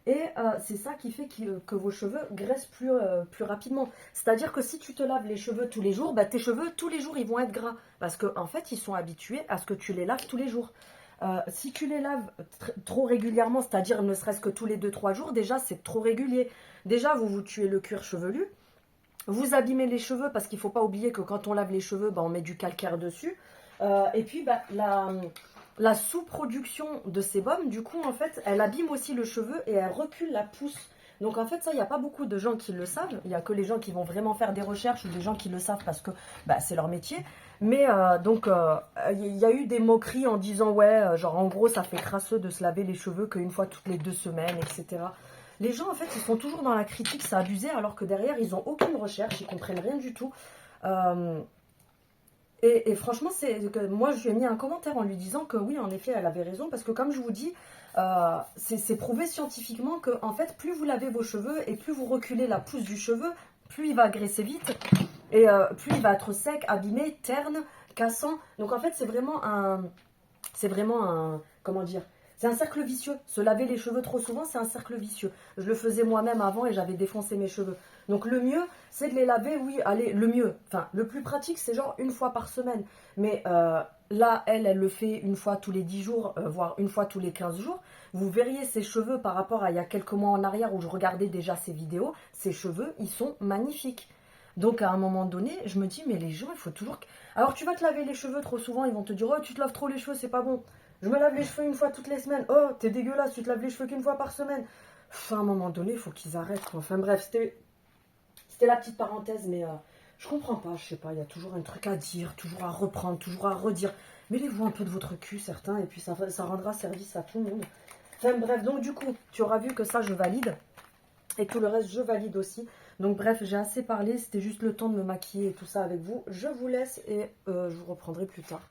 et c'est ça qui fait que vos cheveux graissent plus rapidement. C'est-à-dire que si tu te laves les cheveux tous les jours, bah, tes cheveux tous les jours ils vont être gras, parce qu'en en fait ils sont habitués à ce que tu les laves tous les jours. Si tu les laves trop régulièrement, c'est-à-dire ne serait-ce que tous les 2-3 jours, déjà c'est trop régulier. Déjà vous tuez le cuir chevelu. Vous abîmez les cheveux parce qu'il ne faut pas oublier que quand on lave les cheveux, bah, on met du calcaire dessus. Et puis bah, la sous-production de sébum, du coup, en fait, elle abîme aussi le cheveu et elle recule la pousse. Donc en fait, ça, il n'y a pas beaucoup de gens qui le savent. Il n'y a que les gens qui vont vraiment faire des recherches ou des gens qui le savent parce que bah, c'est leur métier. Mais donc, il y a eu des moqueries en disant, ouais, genre en gros, ça fait crasseux de se laver les cheveux qu'une fois toutes les 2 semaines, etc. Les gens, en fait, ils sont toujours dans la critique, c'est abusé, alors que derrière, ils n'ont aucune recherche, ils comprennent rien du tout. Et franchement, moi, je lui ai mis un commentaire en lui disant que oui, en effet, elle avait raison, parce que comme je vous dis, c'est prouvé scientifiquement que, en fait, plus vous lavez vos cheveux et plus vous reculez la pousse du cheveu, plus il va graisser vite et plus il va être sec, abîmé, terne, cassant. Donc en fait, c'est vraiment un, comment dire, c'est un cercle vicieux. Se laver les cheveux trop souvent, c'est un cercle vicieux. Je le faisais moi-même avant et j'avais défoncé mes cheveux. Donc le mieux, c'est de les laver, oui, allez, le mieux. Enfin, le plus pratique, c'est genre une fois par semaine. Mais là, elle le fait une fois tous les 10 jours, voire une fois tous les 15 jours. Vous verriez ses cheveux par rapport à il y a quelques mois en arrière où je regardais déjà ses vidéos. Ses cheveux, ils sont magnifiques. Donc à un moment donné, je me dis, mais les gens, il faut toujours... Alors tu vas te laver les cheveux trop souvent, ils vont te dire, oh, tu te laves trop les cheveux, c'est pas bon. Je me lave les cheveux une fois toutes les semaines. Oh, t'es dégueulasse, tu te laves les cheveux qu'une fois par semaine. Enfin, à un moment donné, il faut qu'ils arrêtent. Enfin bref, c'était la petite parenthèse, mais je comprends pas, je sais pas, il y a toujours un truc à dire, toujours à reprendre, toujours à redire. Mêlez-vous un peu de votre cul, certains, et puis ça rendra service à tout le monde. Enfin bref, donc du coup, tu auras vu que ça, je valide. Et tout le reste, je valide aussi. Donc bref, j'ai assez parlé, c'était juste le temps de me maquiller et tout ça avec vous. Je vous laisse et je vous reprendrai plus tard.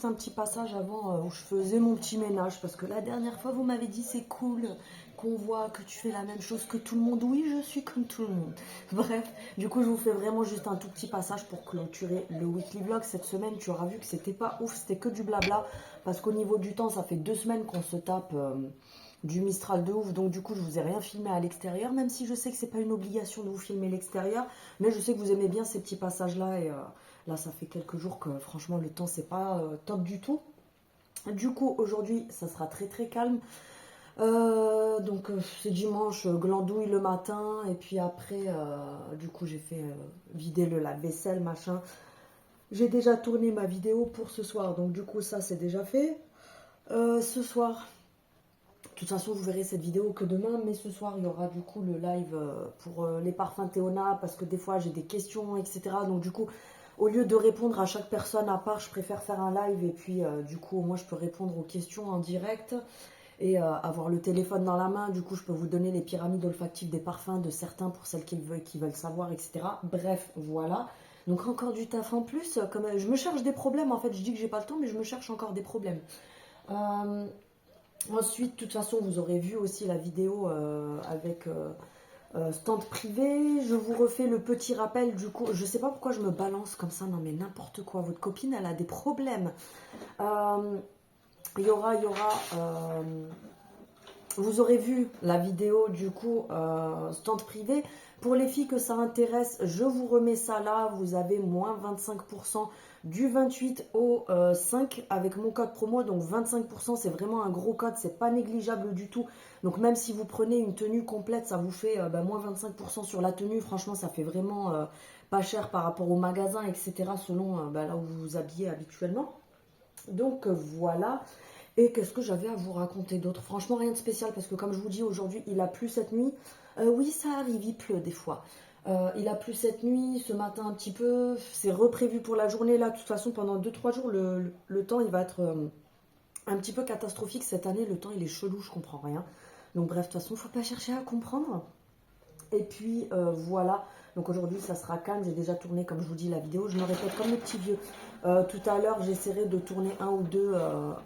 un petit passage avant où je faisais mon petit ménage, parce que la dernière fois vous m'avez dit c'est cool qu'on voit que tu fais la même chose que tout le monde. Oui, je suis comme tout le monde. Bref, du coup je vous fais vraiment juste un tout petit passage pour clôturer le weekly vlog. Cette semaine tu auras vu que c'était pas ouf, c'était que du blabla, parce qu'au niveau du temps ça fait 2 semaines qu'on se tape du Mistral de ouf, donc du coup je vous ai rien filmé à l'extérieur, même si je sais que c'est pas une obligation de vous filmer l'extérieur, mais je sais que vous aimez bien ces petits passages là, et là ça fait quelques jours que franchement le temps c'est pas top du tout. Du coup aujourd'hui ça sera très très calme. Donc c'est dimanche, glandouille le matin, et puis après du coup j'ai fait vider le lave-vaisselle machin. J'ai déjà tourné ma vidéo pour ce soir, donc du coup ça c'est déjà fait. Ce soir, de toute façon, vous verrez cette vidéo que demain, mais ce soir, il y aura du coup le live pour les parfums Théona, parce que des fois, j'ai des questions, etc. Donc du coup, au lieu de répondre à chaque personne à part, je préfère faire un live, et puis du coup, moi, je peux répondre aux questions en direct, et avoir le téléphone dans la main. Du coup, je peux vous donner les pyramides olfactives des parfums de certains pour celles qui veulent savoir, etc. Bref, voilà. Donc encore du taf en plus, comme je me cherche des problèmes, en fait, je dis que j'ai pas le temps, mais je me cherche encore des problèmes. Ensuite, de toute façon, vous aurez vu aussi la vidéo avec stand privé. Je vous refais le petit rappel. Du coup, je sais pas pourquoi je me balance comme ça. Non, mais n'importe quoi. Votre copine, elle a des problèmes. Il y aura. Vous aurez vu la vidéo du coup stand privé. Pour les filles que ça intéresse, je vous remets ça là. Vous avez moins 25% du 28 au 5 avec mon code promo. Donc 25%, c'est vraiment un gros code, c'est pas négligeable du tout. Donc même si vous prenez une tenue complète, ça vous fait moins 25% sur la tenue. Franchement, ça fait vraiment pas cher par rapport au magasin, etc. Selon là où vous vous habillez habituellement. Donc voilà. Et qu'est-ce que j'avais à vous raconter d'autre? Franchement, rien de spécial, parce que comme je vous dis, aujourd'hui, il a plu cette nuit. Oui, ça arrive, il pleut des fois. Il a plu cette nuit, ce matin un petit peu. C'est reprévu pour la journée. Là, de toute façon, pendant 2-3 jours, le temps, il va être un petit peu catastrophique. Cette année, le temps, il est chelou, je comprends rien. Donc bref, de toute façon, il ne faut pas chercher à comprendre. Et puis voilà, donc aujourd'hui ça sera calme, j'ai déjà tourné comme je vous dis la vidéo, je me répète comme le petit vieux. Tout à l'heure j'essaierai de tourner un ou deux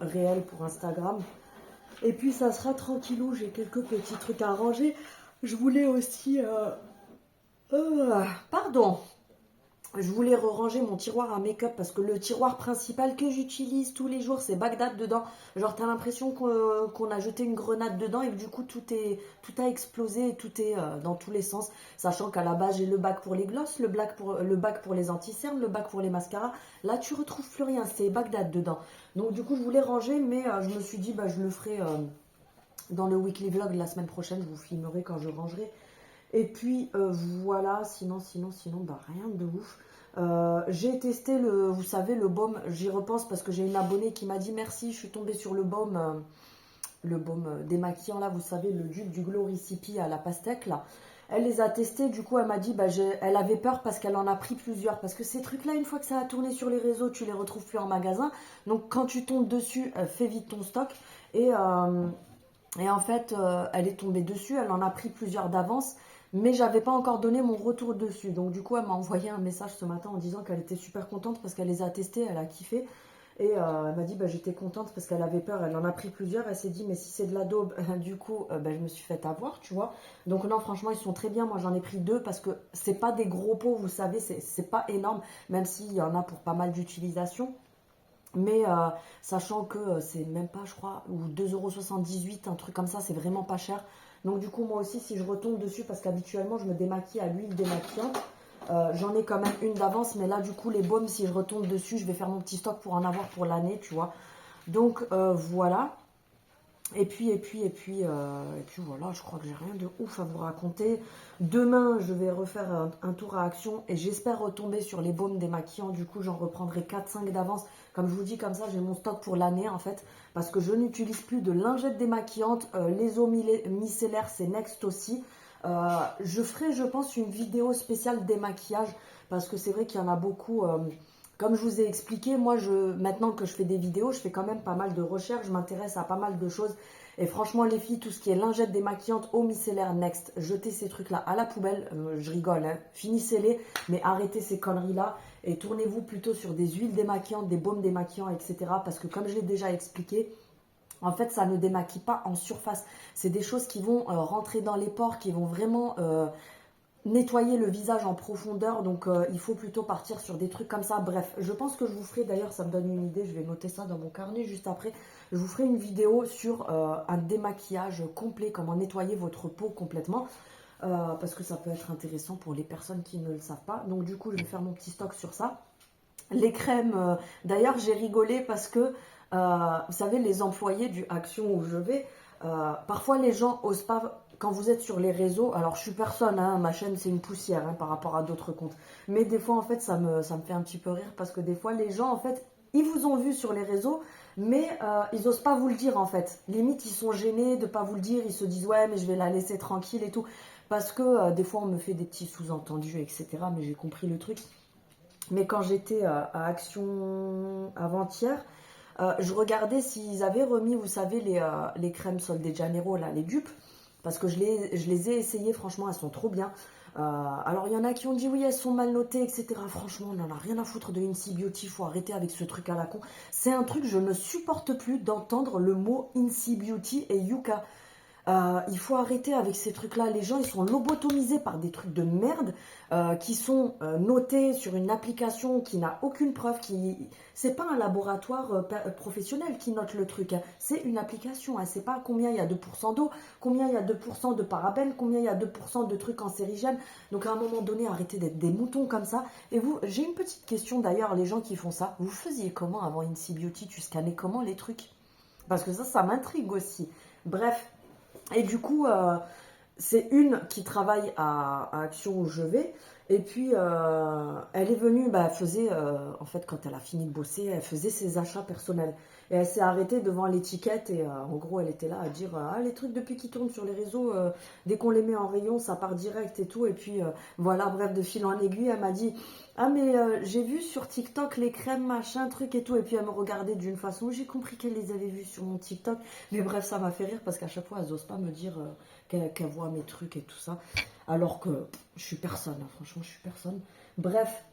réels pour Instagram. Et puis ça sera tranquillou, j'ai quelques petits trucs à ranger. Je voulais aussi... pardon, je voulais ranger mon tiroir à make-up parce que le tiroir principal que j'utilise tous les jours, c'est Bagdad dedans. Genre, t'as l'impression qu'on a jeté une grenade dedans et que du coup, tout a explosé et tout est dans tous les sens. Sachant qu'à la base, j'ai le bac pour les glosses, le bac pour les anti-cernes, le bac pour les mascaras. Là, tu retrouves plus rien, c'est Bagdad dedans. Donc, du coup, je voulais ranger, mais je me suis dit, je le ferai dans le weekly vlog la semaine prochaine. Je vous filmerai quand je rangerai. Et puis voilà, sinon, rien de ouf. J'ai testé vous savez, le baume, j'y repense parce que j'ai une abonnée qui m'a dit merci, je suis tombée sur le baume démaquillant là, vous savez, le dupe du Glow Recipe à la pastèque là. Elle les a testés, du coup elle m'a dit, elle avait peur parce qu'elle en a pris plusieurs. Parce que ces trucs là, une fois que ça a tourné sur les réseaux, tu les retrouves plus en magasin. Donc quand tu tombes dessus, fais vite ton stock. Et en fait, elle est tombée dessus, elle en a pris plusieurs d'avance. Mais j'avais pas encore donné mon retour dessus. Donc du coup, elle m'a envoyé un message ce matin en disant qu'elle était super contente parce qu'elle les a testés, elle a kiffé. Et elle m'a dit, j'étais contente parce qu'elle avait peur, elle en a pris plusieurs. Elle s'est dit, mais si c'est de la daube, du coup, je me suis fait avoir, tu vois. Donc non, franchement, ils sont très bien. Moi, j'en ai pris 2 parce que c'est pas des gros pots, vous savez, c'est pas énorme, même s'il y en a pour pas mal d'utilisation. Mais sachant que c'est même pas, je crois, ou 2,78 €, un truc comme ça, c'est vraiment pas cher. Donc du coup, moi aussi, si je retombe dessus, parce qu'habituellement, je me démaquille à l'huile démaquillante, j'en ai quand même une d'avance. Mais là, du coup, les baumes, si je retombe dessus, je vais faire mon petit stock pour en avoir pour l'année, tu vois. Donc voilà. Et puis voilà, je crois que j'ai rien de ouf à vous raconter. Demain, je vais refaire un tour à Action et j'espère retomber sur les baumes démaquillants. Du coup, j'en reprendrai 4-5 d'avance. Comme je vous dis, comme ça, j'ai mon stock pour l'année en fait. Parce que je n'utilise plus de lingettes démaquillantes. Les eaux micellaires, c'est Next aussi. Je ferai, je pense, une vidéo spéciale démaquillage. Parce que c'est vrai qu'il y en a beaucoup... Comme je vous ai expliqué, moi, maintenant que je fais des vidéos, je fais quand même pas mal de recherches, je m'intéresse à pas mal de choses. Et franchement, les filles, tout ce qui est lingettes démaquillantes, eau micellaire, Next, jetez ces trucs-là à la poubelle. Je rigole, hein. Finissez-les, mais arrêtez ces conneries-là. Et tournez-vous plutôt sur des huiles démaquillantes, des baumes démaquillants, etc. Parce que comme je l'ai déjà expliqué, en fait, ça ne démaquille pas en surface. C'est des choses qui vont rentrer dans les pores, qui vont vraiment... nettoyer le visage en profondeur, donc il faut plutôt partir sur des trucs comme ça. Bref, je pense que je vous ferai, d'ailleurs ça me donne une idée, je vais noter ça dans mon carnet juste après, je vous ferai une vidéo sur un démaquillage complet, comment nettoyer votre peau complètement, parce que ça peut être intéressant pour les personnes qui ne le savent pas. Donc du coup, je vais faire mon petit stock sur ça. Les crèmes, d'ailleurs j'ai rigolé parce que, vous savez, les employés du Action où je vais, parfois les gens osent pas, quand vous êtes sur les réseaux, alors je suis personne, hein, ma chaîne c'est une poussière hein, par rapport à d'autres comptes, mais des fois en fait ça me fait un petit peu rire parce que des fois les gens en fait, ils vous ont vu sur les réseaux, mais ils osent pas vous le dire en fait. Limite ils sont gênés de pas vous le dire, ils se disent ouais mais je vais la laisser tranquille et tout, parce que des fois on me fait des petits sous-entendus etc. Mais j'ai compris le truc. Mais quand j'étais à Action avant-hier, je regardais s'ils avaient remis, vous savez, les crèmes Sol de Janeiro, là, les dupes, parce que je les ai essayées, franchement, elles sont trop bien. Alors, il y en a qui ont dit oui, elles sont mal notées, etc. Franchement, on n'en a rien à foutre de Incy Beauty, faut arrêter avec ce truc à la con. C'est un truc, je ne supporte plus d'entendre le mot Incy Beauty et Yuka. Il faut arrêter avec ces trucs-là. Les gens, ils sont lobotomisés par des trucs de merde qui sont notés sur une application qui n'a aucune preuve. C'est pas un laboratoire professionnel qui note le truc. Hein. C'est une application. Hein. C'est pas combien il y a 2% d'eau, combien il y a 2% de parabènes, combien il y a 2% de trucs cancérigènes. Donc à un moment donné, arrêtez d'être des moutons comme ça. Et vous, j'ai une petite question d'ailleurs, les gens qui font ça. Vous faisiez comment avant Incy Beauty? Tu scannais comment les trucs? Parce que ça m'intrigue aussi. Bref. Et du coup, c'est une qui travaille à Action où je vais. Et puis, elle est venue, bah, elle faisait, en fait, quand elle a fini de bosser, elle faisait ses achats personnels. Et elle s'est arrêtée devant l'étiquette et en gros, elle était là à dire ah, les trucs depuis qu'ils tournent sur les réseaux, dès qu'on les met en rayon, ça part direct et tout. Et puis, voilà, bref, de fil en aiguille, elle m'a dit ah, mais j'ai vu sur TikTok les crèmes, machin, truc et tout. Et puis, elle me regardait d'une façon, j'ai compris qu'elle les avait vues sur mon TikTok. Mais bref, ça m'a fait rire parce qu'à chaque fois, elles n'osent pas me dire qu'elles voient mes trucs et tout ça. Alors que je suis personne, hein, franchement, je suis personne. Bref,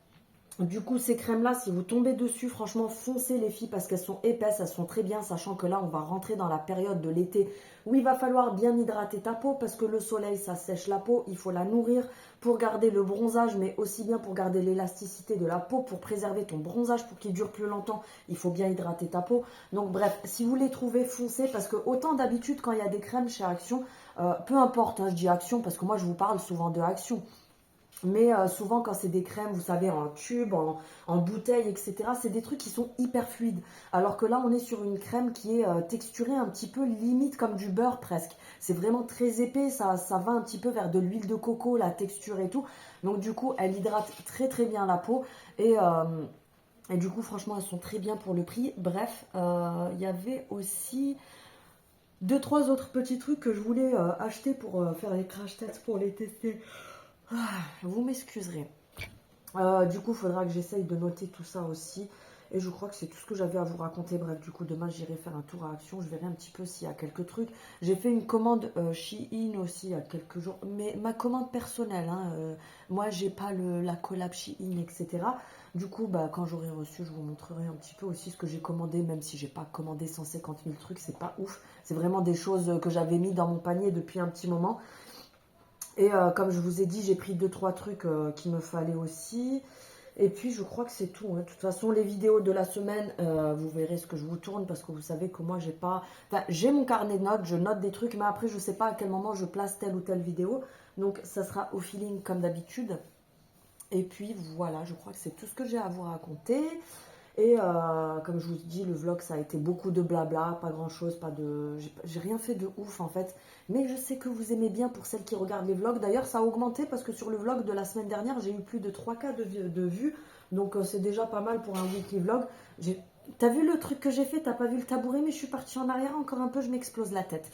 du coup, ces crèmes-là, si vous tombez dessus, franchement, foncez les filles parce qu'elles sont épaisses, elles sont très bien, sachant que là, on va rentrer dans la période de l'été où il va falloir bien hydrater ta peau parce que le soleil, ça sèche la peau, il faut la nourrir pour garder le bronzage, mais aussi bien pour garder l'élasticité de la peau, pour préserver ton bronzage, pour qu'il dure plus longtemps, il faut bien hydrater ta peau. Donc bref, si vous les trouvez, foncez parce que autant d'habitude, quand il y a des crèmes chez Action, peu importe, hein, je dis Action parce que moi, je vous parle souvent de Action. Mais souvent, quand c'est des crèmes, vous savez, en tube, en bouteille, etc., c'est des trucs qui sont hyper fluides. Alors que là, on est sur une crème qui est texturée un petit peu limite comme du beurre presque. C'est vraiment très épais, ça va un petit peu vers de l'huile de coco, la texture et tout. Donc du coup, elle hydrate très très bien la peau. Et du coup, franchement, elles sont très bien pour le prix. Bref, il y avait aussi deux, trois autres petits trucs que je voulais acheter pour faire les crash tests pour les tester. Vous m'excuserez. Du coup, il faudra que j'essaye de noter tout ça aussi. Et je crois que c'est tout ce que j'avais à vous raconter. Bref, du coup, demain, j'irai faire un tour à Action. Je verrai un petit peu s'il y a quelques trucs. J'ai fait une commande Shein aussi il y a quelques jours. Mais ma commande personnelle. Hein, moi, j'ai pas la collab Shein, etc. Du coup, bah, quand j'aurai reçu, je vous montrerai un petit peu aussi ce que j'ai commandé. Même si j'ai pas commandé 150 000 trucs, c'est pas ouf. C'est vraiment des choses que j'avais mis dans mon panier depuis un petit moment. Et comme je vous ai dit, j'ai pris 2-3 trucs qu'il me fallait aussi. Et puis je crois que c'est tout. Hein. De toute façon, les vidéos de la semaine, vous verrez ce que je vous tourne parce que vous savez que moi j'ai pas. Enfin, j'ai mon carnet de notes, je note des trucs, mais après je sais pas à quel moment je place telle ou telle vidéo. Donc ça sera au feeling comme d'habitude. Et puis voilà, je crois que c'est tout ce que j'ai à vous raconter. Et comme je vous dis, le vlog, ça a été beaucoup de blabla, pas grand chose, pas de... J'ai rien fait de ouf en fait. Mais je sais que vous aimez bien pour celles qui regardent les vlogs. D'ailleurs, ça a augmenté parce que sur le vlog de la semaine dernière, j'ai eu plus de 3K de vues. Donc c'est déjà pas mal pour un weekly vlog. T'as vu le truc que j'ai fait? T'as pas vu le tabouret? Mais je suis partie en arrière encore un peu, je m'explose la tête.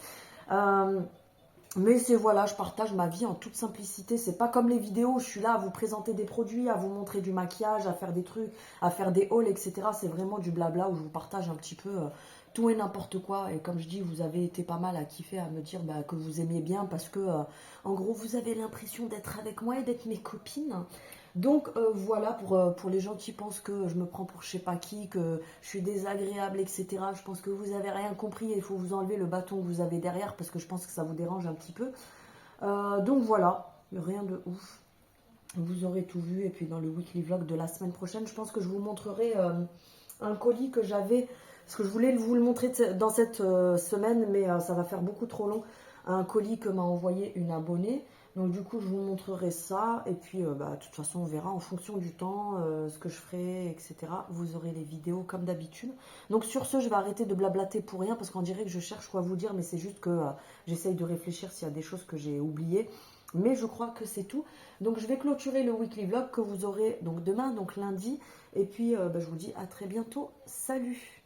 Mais c'est voilà, je partage ma vie en toute simplicité. C'est pas comme les vidéos où je suis là à vous présenter des produits, à vous montrer du maquillage, à faire des trucs, à faire des hauls, etc. C'est vraiment du blabla où je vous partage un petit peu tout et n'importe quoi. Et comme je dis, vous avez été pas mal à kiffer, à me dire bah, que vous aimiez bien parce que, en gros, vous avez l'impression d'être avec moi et d'être mes copines. Donc voilà, pour les gens qui pensent que je me prends pour je sais pas qui, que je suis désagréable, etc. Je pense que vous avez rien compris et il faut vous enlever le bâton que vous avez derrière parce que je pense que ça vous dérange un petit peu. Donc voilà, rien de ouf. Vous aurez tout vu. Et puis dans le weekly vlog de la semaine prochaine, je pense que je vous montrerai un colis que j'avais. Parce que je voulais vous le montrer dans cette semaine, mais ça va faire beaucoup trop long. Un colis que m'a envoyé une abonnée. Donc du coup, je vous montrerai ça. Et puis, de toute façon, on verra en fonction du temps ce que je ferai, etc. Vous aurez les vidéos comme d'habitude. Donc sur ce, je vais arrêter de blablater pour rien. Parce qu'on dirait que je cherche quoi vous dire. Mais c'est juste que j'essaye de réfléchir s'il y a des choses que j'ai oubliées. Mais je crois que c'est tout. Donc je vais clôturer le weekly vlog que vous aurez donc demain, donc lundi. Et puis je vous dis à très bientôt. Salut!